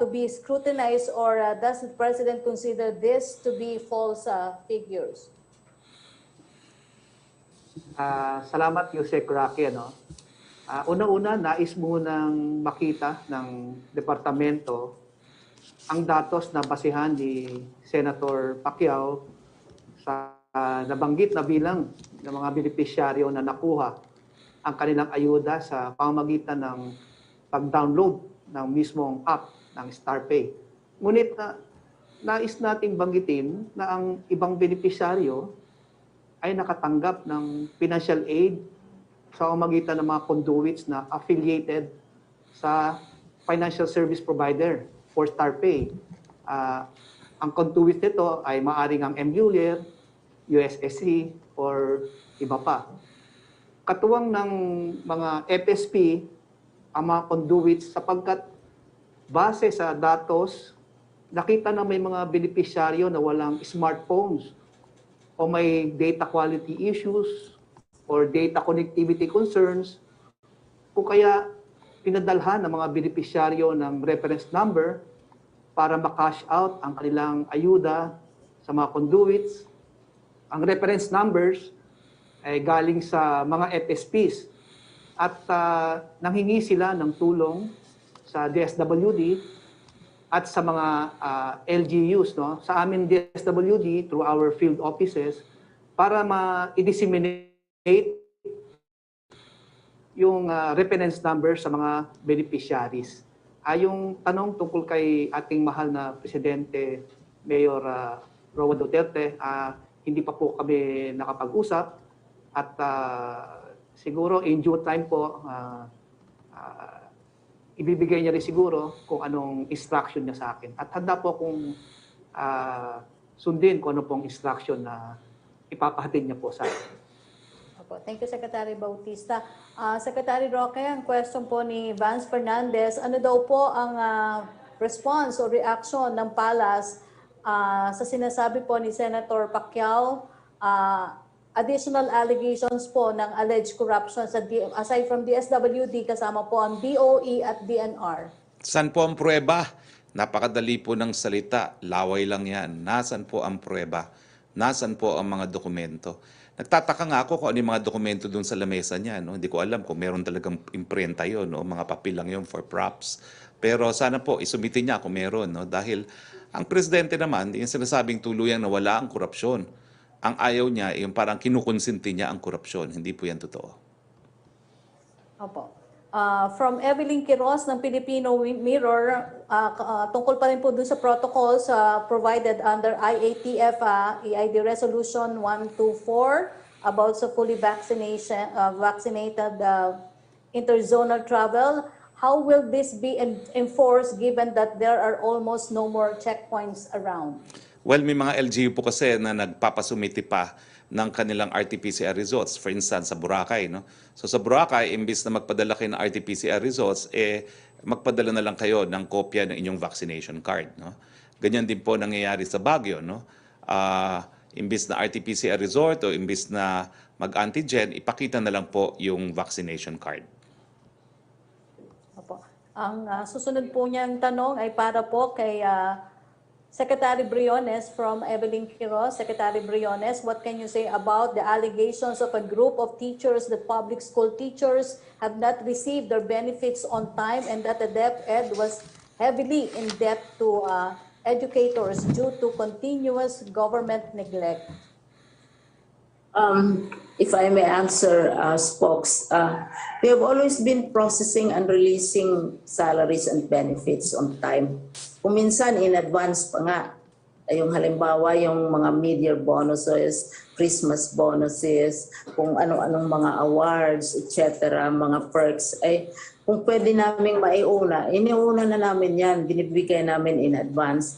to be scrutinized, or does the President consider this to be false figures? Salamat, Yusek Roque. Una-una, nais munang makita ng departamento ang datos na basihan ni Senator Pacquiao sa nabanggit na bilang ng mga benepisyaryo na nakuha ang kanilang ayuda sa pamamagitan ng pag-download ng mismong app ng StarPay. Ngunit nais nating banggitin na ang ibang benepisyaryo ay nakatanggap ng financial aid sa pamamagitan ng mga conduits na affiliated sa financial service provider for StarPay. Ang conduit nito ay maaaring ang MULIR, USSC, or iba pa. Katuwang ng mga FSP ang mga conduits sapagkat base sa datos, nakita na may mga benepisyaryo na walang smartphones o may data quality issues or data connectivity concerns, kung kaya pinadalhan ng mga benepisyaryo ng reference number para ma-cash out ang kanilang ayuda sa mga conduits. Ang reference numbers ay galing sa mga FSPs at nanghingi sila ng tulong sa DSWD at sa mga LGUs, no? Sa amin DSWD through our field offices para ma-disseminate yung reference number sa mga beneficiaries. Yung tanong tungkol kay ating mahal na Presidente Mayor Roque Duterte, hindi pa po kami nakapag-usap at siguro in due time po ibibigay niya rin siguro kung anong instruction niya sa akin. At handa po akong sundin kung ano pong instruction na ipapahatid niya po sa akin. Opo. Thank you, Secretary Bautista. Secretary Roque, ang question po ni Vance Fernandez, ano daw po ang response o reaction ng Palas sa sinasabi po ni Senator Pacquiao, additional allegations po ng alleged corruption aside from DSWD, kasama po ang DOE at DNR? Saan po ang pruweba? Napakadali po ng salita. Laway lang yan. Nasaan po ang pruweba? Nasaan po ang mga dokumento? Nagtataka nga ako kung ano yung mga dokumento doon sa lamesa niya. No? Hindi ko alam kung meron talagang imprenta yun. No? Mga papel lang yun for props. Pero sana po, isumitin niya kung meron. No? Dahil ang presidente naman, yung sinasabing tuluyang na wala ang korupsyon. Ang ayaw niya, yung parang kinukonsinti niya ang korupsyon. Hindi po yan totoo. Opo. From Evelyn Quiroz ng Filipino Mirror, tungkol pa rin po dun sa protocols provided under IATF EID Resolution 124 about sa fully vaccinated interzonal travel. How will this be enforced given that there are almost no more checkpoints around? Well, may mga LGU po kasi na nagpapasumiti pa ng kanilang RT-PCR results. For instance, sa Boracay. No? So sa Boracay, imbis na magpadala kayo ng RT-PCR results, magpadala na lang kayo ng kopya ng inyong vaccination card. No? Ganyan din po nangyayari sa Baguio. No? Imbis na RT-PCR result o imbis na mag-antigen, ipakita na lang po yung vaccination card. Opo. Ang susunod po niyang tanong ay para po kay Secretary Briones from Evelyn Quiroz. Secretary Briones, what can you say about the allegations of a group of teachers that public school teachers have not received their benefits on time and that the DepEd was heavily in debt to educators due to continuous government neglect? If I may answer, Spokes, we have always been processing and releasing salaries and benefits on time. Kung minsan in advance pa nga, yung halimbawa yung mga mid-year bonuses, Christmas bonuses, kung ano-anong mga awards, etc., mga perks, ay kung pwede naming maiuna, iniuna na namin yan, binibigay namin in advance.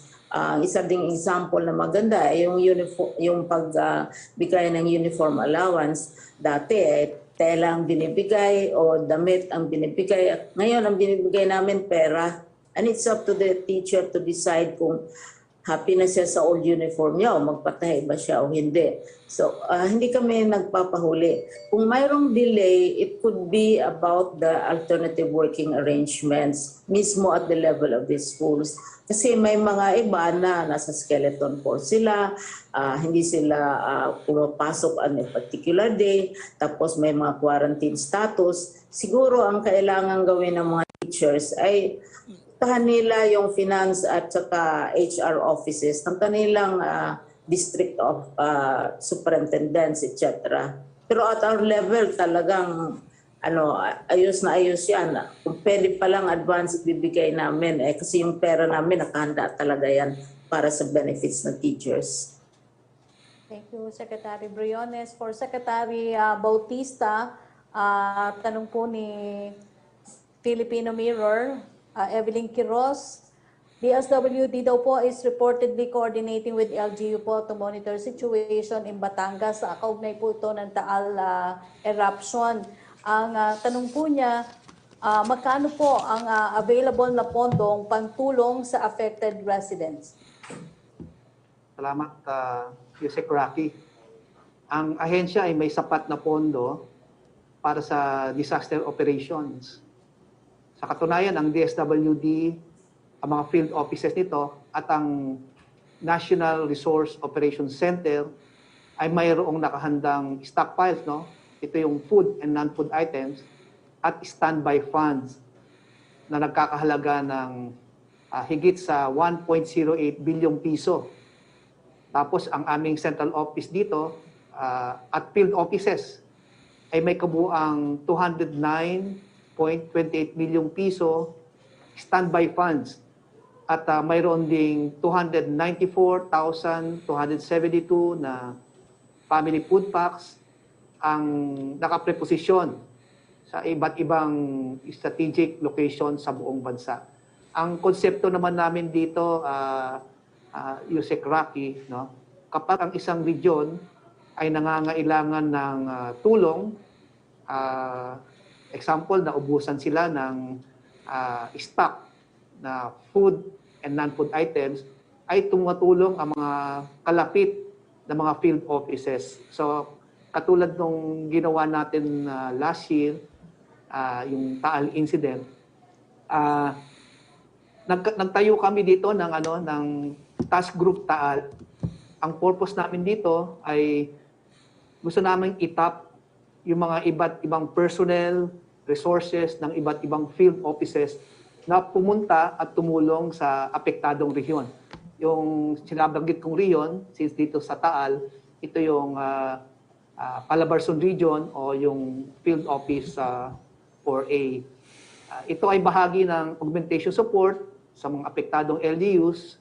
Isa ding example na maganda ay yung pagbigay ng uniform allowance. Dati tela ang binibigay o damit ang binibigay. Ngayon ang binibigay namin pera. And it's up to the teacher to decide kung happy na siya sa old uniform niya o magpatahi ba siya o hindi. So hindi kami nagpapahuli. Kung mayroong delay, it could be about the alternative working arrangements mismo at the level of the schools. Kasi may mga iba na nasa skeleton force sila, hindi sila pumapasok on a particular day, tapos may mga quarantine status. Siguro ang kailangan gawin ng mga teachers ay tahan nila yung finance at saka HR offices ng kanilang district of superintendents, etc. Pero at our level talagang ayos na ayos yan. Kung pwede palang advance ibibigay namin, kasi yung pera namin nakahanda talaga yan para sa benefits ng teachers. Thank you, Secretary Briones. For Secretary Bautista, tanong po ni Filipino Mirror, Evelyn Quiroz, DSWD daw po is reportedly coordinating with LGU po to monitor situation in Batangas. Kaugnay po ito ng Taal eruption. Ang tanong po niya, magkano po ang available na pondong pantulong sa affected residents? Salamat, Yusek Roque. Ang ahensya ay may sapat na pondo para sa disaster operations. Sa katunayan, ang DSWD, ang mga field offices nito at ang National Resource Operations Center ay mayroong nakahandang stockpiles, no? Ito yung food and non-food items at standby funds na nagkakahalaga ng higit sa 1.08 bilyong piso. Tapos ang aming central office dito at field offices ay may kabuang 209.28 milyong piso standby funds at mayroon ding 294,272 na family food packs ang nakapreposisyon sa iba't ibang strategic location sa buong bansa. Ang konsepto naman namin dito, Yusek Roque, no? Kapag ang isang region ay nangangailangan ng tulong, example, naubusan sila ng stock na food and non-food items, ay tumutulong ang mga kalapit na mga field offices. So, katulad nung ginawa natin last year, yung Taal incident, nagtayo kami dito ng task group Taal. Ang purpose namin dito ay gusto namin itap yung mga iba't ibang personnel, resources ng iba't ibang field offices na pumunta at tumulong sa apektadong rehiyon. Yung sinabanggit kong rehiyon, since dito sa Taal, ito yung Calabarzon region o yung field office 4A. Ito ay bahagi ng augmentation support sa mga apektadong LGUs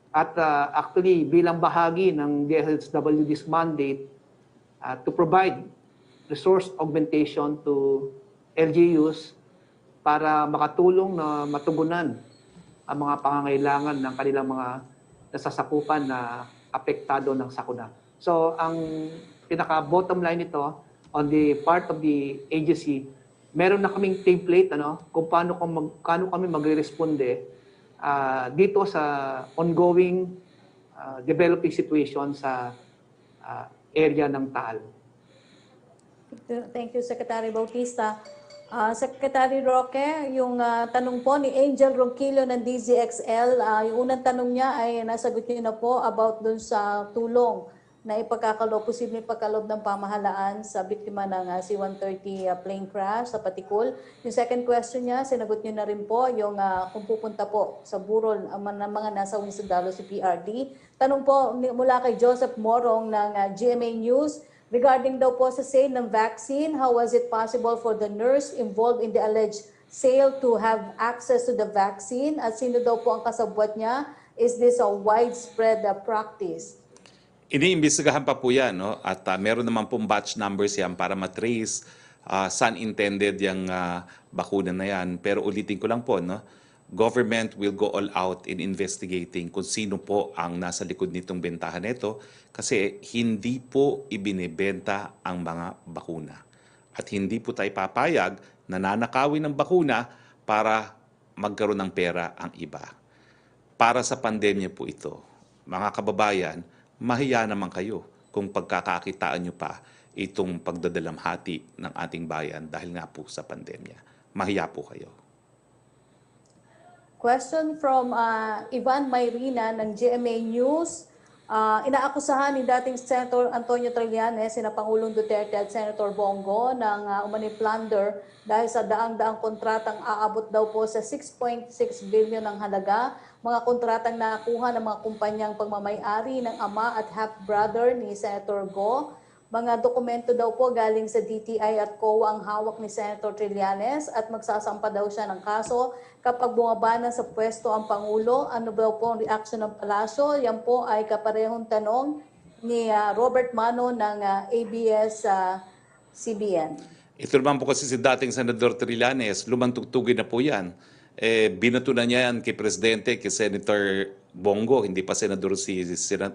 at actually bilang bahagi ng DSWD's mandate to provide resource augmentation to LGUs para makatulong na matugunan ang mga pangangailangan ng kanilang mga nasasakupan na apektado ng sakuna. So, ang pinaka-bottom line nito, on the part of the agency, meron na kaming template kung paano kami magre-responde dito sa ongoing developing situation sa area ng Taal. Thank you, Secretary Bautista. Secretary Roque, yung tanong po ni Angel Ronquillo ng DZXL, yung unang tanong niya ay nasagot niyo na po about dun sa tulong na posibleng ipagkaloob ng pamahalaan sa biktima ng C-130 plane crash sa Patikul. Yung second question niya, sinagot niyo na rin po yung kung pupunta po sa burol ng mga nasawing sundalo si PRD. Tanong po mula kay Joseph Morong ng GMA News, regarding daw po sa sale ng vaccine, how was it possible for the nurse involved in the alleged sale to have access to the vaccine? At sino daw po ang kasabwat niya? Is this a widespread practice? Iniimbestigahan pa po yan, no? At meron naman pong batch numbers yan para matrace saan intended yung bakuna na yan. Pero ulitin ko lang po, no? Government will go all out in investigating kung sino po ang nasa likod nitong bentahan nito kasi hindi po ibinebenta ang mga bakuna. At hindi po tayo papayag na nanakawin ng bakuna para magkaroon ng pera ang iba. Para sa pandemya po ito, mga kababayan, mahiya naman kayo kung pagkakakitaan nyo pa itong pagdadalamhati ng ating bayan dahil nga po sa pandemya. Mahiya po kayo. Question from Ivan Mayrina ng GMA News. Inaakusahan ni dating Senator Antonio Trillanes, sina Pangulong Duterte at Senator Bongo ng umani plunder dahil sa daang-daang kontratang aabot daw po sa 6.6 billion ang halaga. Mga kontratang nakuha ng mga kumpanyang pagmamay-ari ng ama at half-brother ni Senator Go. Mga dokumento daw po galing sa DTI at COA ang hawak ni Senator Trillanes at magsasampa daw siya ng kaso kapag bumaba na sa pwesto ang Pangulo. Ano daw po ang reaction ng Palasyo? Yan po ay kaparehong tanong ni Robert Mano ng ABS-CBN. Ito naman po kasi si dating Senador Trillanes, lumantugtugin na po yan. Binato na niya yan kay Presidente, kay Senator Bongo, hindi pa Senador si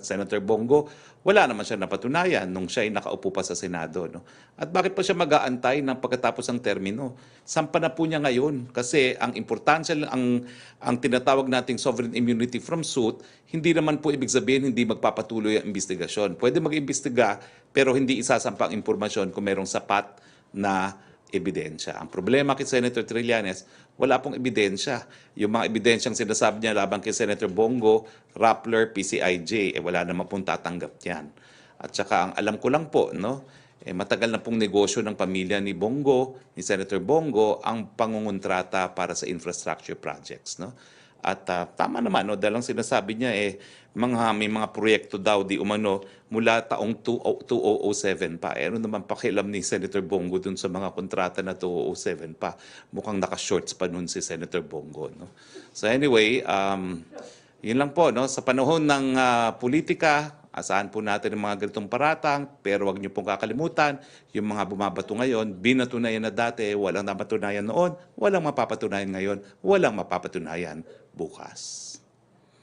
Senator Bongo. Wala naman siya napatunayan nung siya ay nakaupo pa sa Senado. No? At bakit pa siya mag-aantay ng pagkatapos ng termino? Sampa na po niya ngayon kasi ang importansya, ang tinatawag nating sovereign immunity from suit, hindi naman po ibig sabihin hindi magpapatuloy ang investigasyon. Pwede mag-imbestiga pero hindi isasampa ang impormasyon kung merong sapat na ebidensya. Ang problema kay Senator Trillanes, wala pong ebidensya. Yung mga ebidensyang sinasabi niya laban kay Senator Bongo, Rappler, PCIJ, wala naman pong tatanggap yan. At saka ang alam ko lang po, no, matagal na pong negosyo ng pamilya ni Bongo, ni Senator Bongo, ang pangungontrata para sa infrastructure projects. No? At tama naman, no, dahil ang sinasabi niya may mga proyekto daw di umano mula taong 2007 pa. Ano naman pakialam ni Senator Bongo dun sa mga kontrata na 2007 pa. Mukhang naka-shorts pa nun si Senator Bongo. No? So anyway, yun lang po. No? Sa panahon ng politika, asahan po natin ang mga ganitong paratang, pero wag niyo pong kakalimutan, yung mga bumabato ngayon, binatunayan na dati, walang napatunayan noon, walang mapapatunayan ngayon, walang mapapatunayan bukas.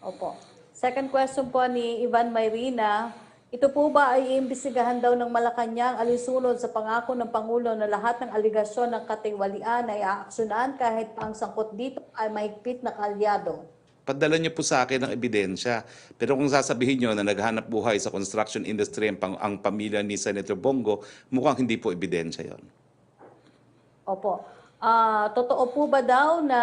Opo. Second question po ni Ivan Mayrina, ito po ba ay iimbestigahan daw ng Malacanang alinsunod sa pangako ng Pangulo na lahat ng aligasyon ng katiwalian ay aaksyonan kahit pa ang sangkot dito ay mahigpit na kalyado? Padala niyo po sa akin ang ebidensya. Pero kung sasabihin niyo na naghanap buhay sa construction industry ang pamilya ni Senator Bongo, mukhang hindi po ebidensya yon. Opo. Totoo po ba daw na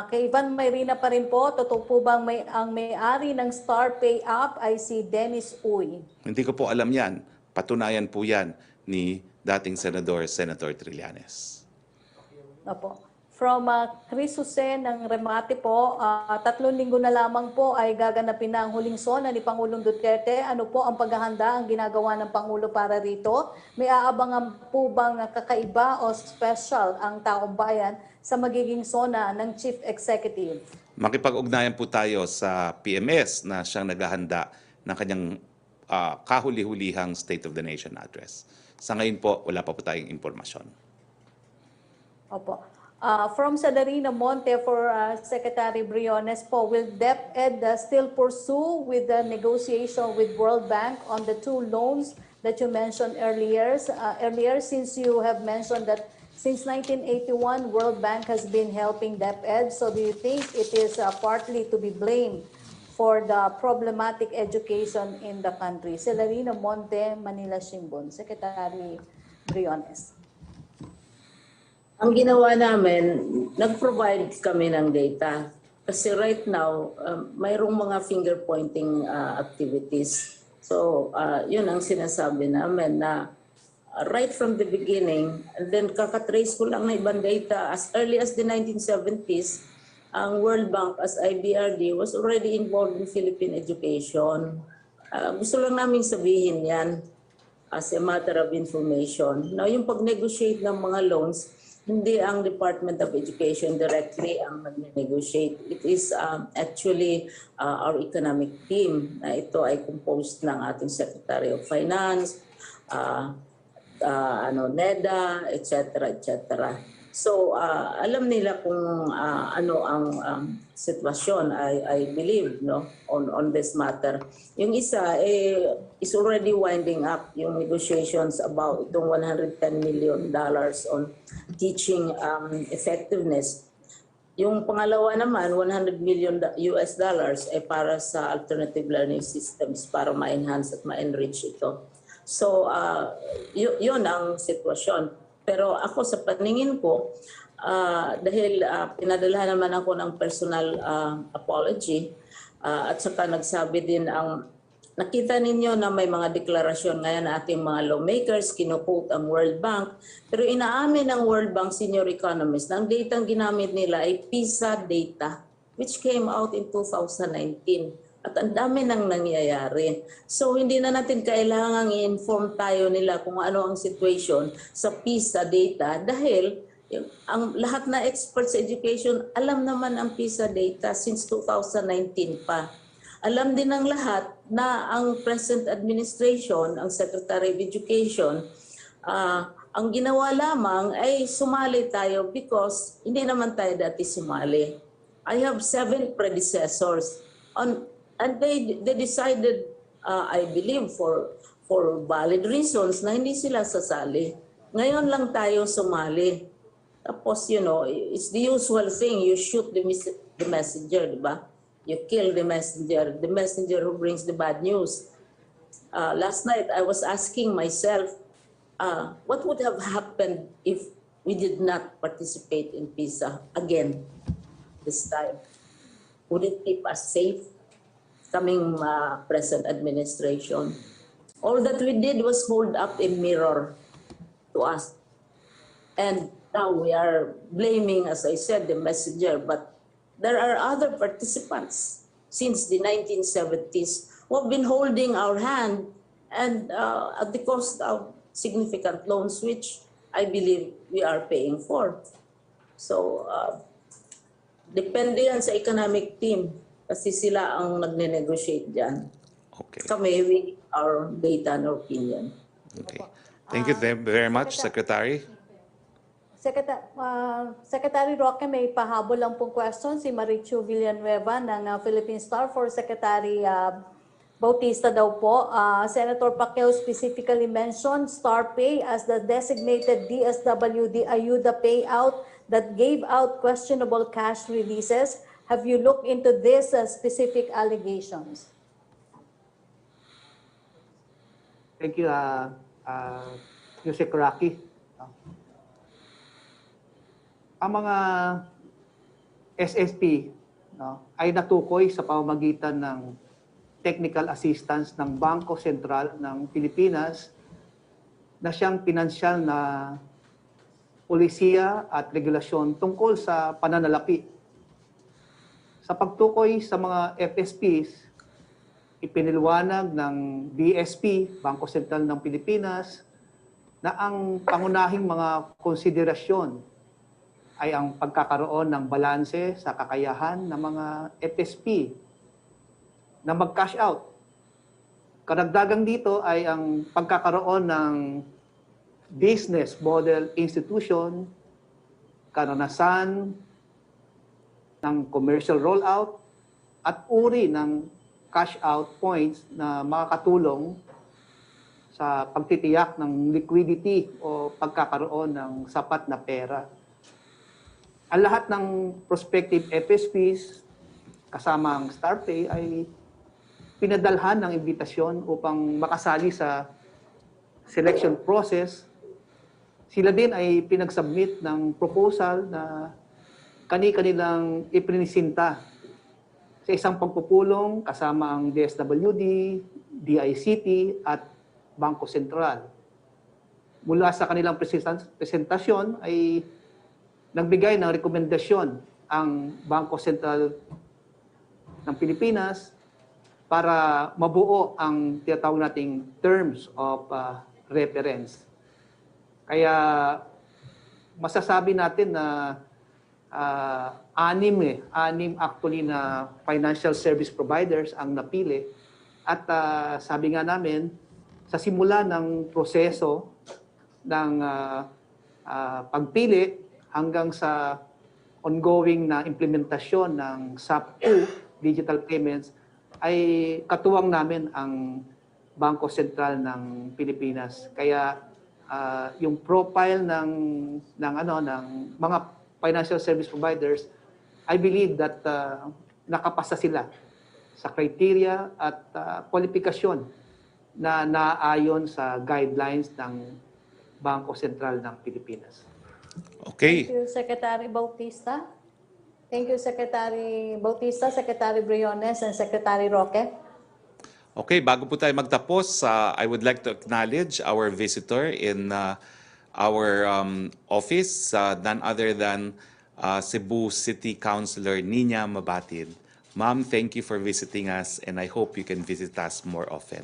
kay Ivan Mayrina pa rin po, totoo po bang ang may-ari ng Star Pay App ay si Dennis Uy? Hindi ko po alam yan. Patunayan po yan ni dating Senator Trillanes. Opo. From Chris Jose ng Remate po, 3 linggo na lamang po ay gaganapin na ang huling sona ni Pangulong Duterte. Ano po ang paghahanda ang ginagawa ng Pangulo para rito? May aabangan po bang kakaiba o special ang taong bayan sa magiging sona ng Chief Executive? Makipag-ugnayan po tayo sa PMS na siyang naghahanda ng kanyang kahuli-hulihang State of the Nation address. Sa ngayon po, wala pa po tayong impormasyon. Opo. From Sadarina Monte for Secretary Briones po, will DepEd still pursue with the negotiation with World Bank on the 2 loans that you mentioned earlier? Since you have mentioned that since 1981, World Bank has been helping DepEd. So do you think it is partly to be blamed for the problematic education in the country? Sadarina Monte, Manila Shimbun. Secretary Briones. Ang ginawa namin, nag-provide kami ng data. Kasi right now, mayroong mga finger-pointing activities. So, yun ang sinasabi namin na right from the beginning, and then kakatrace ko lang na ibang data, as early as the 1970s, ang World Bank as IBRD was already involved in Philippine education. Gusto lang namin sabihin yan as a matter of information. Now, yung pag-negotiate ng mga loans, hindi ang Department of Education directly ang nag-negotiate. It is actually our economic team na ito ay composed ng ating Secretary of Finance, NEDA, etc. So, alam nila kung ano ang sitwasyon, I believe, no, on this matter. Yung isa, is already winding up yung negotiations about itong $110 million on teaching effectiveness. Yung pangalawa naman, $100 million ay para sa alternative learning systems para ma-enhance at ma-enrich ito. So, yun ang sitwasyon. Pero ako sa paningin ko, dahil pinadala naman ako ng personal apology at saka nagsabi din nakita ninyo na may mga deklarasyon ngayon na ating mga lawmakers, kinuquote ang World Bank, pero inaamin ng World Bank senior economist na ang data ginamit nila ay PISA data which came out in 2019. At ang dami nang nangyayari. So hindi na natin kailangang i-inform tayo nila kung ano ang situation sa PISA data dahil ang lahat na experts sa education alam naman ang PISA data since 2019 pa. Alam din ng lahat na ang present administration, ang Secretary of Education, ang ginawa lamang ay sumali tayo because hindi naman tayo dati sumali. I have 7 predecessors and they decided, I believe, for valid reasons na hindi sila sasali. Ngayon lang tayo sumali. Tapos, it's the usual thing. You shoot the messenger, di ba? You kill the messenger who brings the bad news. Last night, I was asking myself, what would have happened if we did not participate in PISA again this time? Would it keep us safe? Coming present administration. All that we did was hold up a mirror to us. And now we are blaming, as I said, the messenger, but there are other participants since the 1970s who have been holding our hand and at the cost of significant loans, which I believe we are paying for. So, depende yan sa economic team kasi sila ang nagne-negotiate dyan. Okay. Kami, we give our data and opinion. Okay. Thank you very much, Secretary. Secretary Roque, may pahabol lang pong question si Marichu Villanueva ng Philippine Star for Secretary Bautista daw po. Senator Pacquiao specifically mentioned Star Pay as the designated DSWD ayuda payout that gave out questionable cash releases. Have you looked into these specific allegations? Thank you, Yusek Roque. Ang mga SSP ay natukoy sa pamamagitan ng technical assistance ng Bangko Sentral ng Pilipinas na siyang pinansyal na polisiya at regulasyon tungkol sa pananalapi. Sa pagtukoy sa mga FSPs, ipiniliwanag ng BSP, Bangko Sentral ng Pilipinas, na ang pangunahing mga konsiderasyon ay ang pagkakaroon ng balanse sa kakayahan ng mga FSP na mag-cash out. Karagdagang dito ay ang pagkakaroon ng business model institution, karanasan ng commercial rollout, at uri ng cash out points na makakatulong sa pagtitiyak ng liquidity o pagkakaroon ng sapat na pera. Ang lahat ng prospective FSPs kasama ang StarPay ay pinadalhan ng imbitasyon upang makasali sa selection process. Sila din ay pinagsubmit ng proposal na kani-kanilang iprinisinta sa isang pagpupulong kasama ang DSWD, DICT at Bangko Sentral. Mula sa kanilang presentasyon ay nagbigay ng rekomendasyon ang Bangko Sentral ng Pilipinas para mabuo ang tinatawag nating terms of reference. Kaya masasabi natin na anim actually na financial service providers ang napili. At sabi nga namin, sa simula ng proseso ng pagpili hanggang sa ongoing na implementasyon ng SAP2, digital payments, ay katuwang namin ang Bangko Sentral ng Pilipinas. Kaya yung profile ng mga financial service providers, I believe that nakapasa sila sa criteria at kwalifikasyon na naayon sa guidelines ng Bangko Sentral ng Pilipinas. Okay. Thank you, Secretary Bautista. Thank you, Secretary Bautista, Secretary Briones, and Secretary Roque. Okay, bago po tayo magtapos, I would like to acknowledge our visitor in our office, none other than Cebu City Councilor Nina Mabatid Ma'am, thank you for visiting us and I hope you can visit us more often.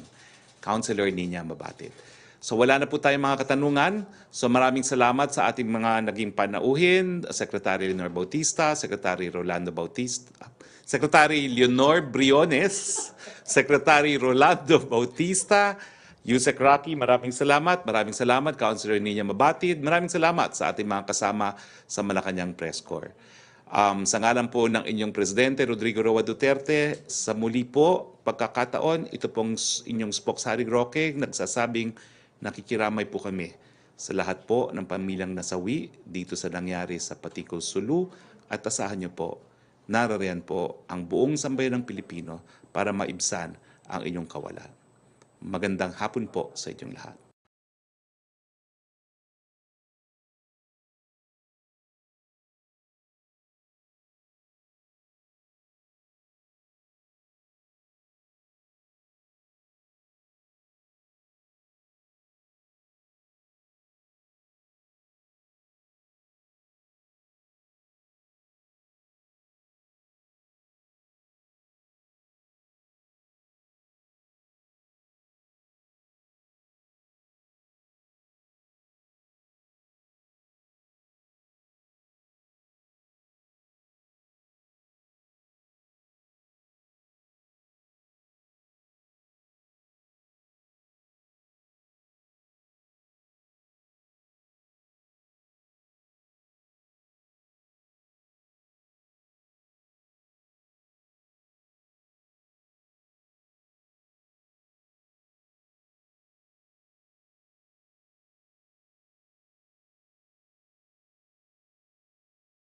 Councilor Nina Mabatid. So wala na po tayong mga katanungan. So maraming salamat sa ating mga naging panauhin, Secretary Leonor Bautista, Secretary Rolando Bautista, Secretary Leonor Briones, Secretary Rolando Bautista, Yusek Roque, maraming salamat. Maraming salamat, Councilor Nina Mabatid. Maraming salamat sa ating mga kasama sa Malacanang Press Corps. Sa ngalan po ng inyong Presidente, Rodrigo Roa Duterte, sa muli po, pagkakataon, ito pong inyong spokesman Roque, nagsasabing nakikiramay po kami sa lahat po ng pamilyang nasawi dito sa nangyari sa Patikul Sulu at asahan niyo po, narariyan po ang buong sambayan ng Pilipino para maibsan ang inyong kawalan. Magandang hapon po sa inyong lahat.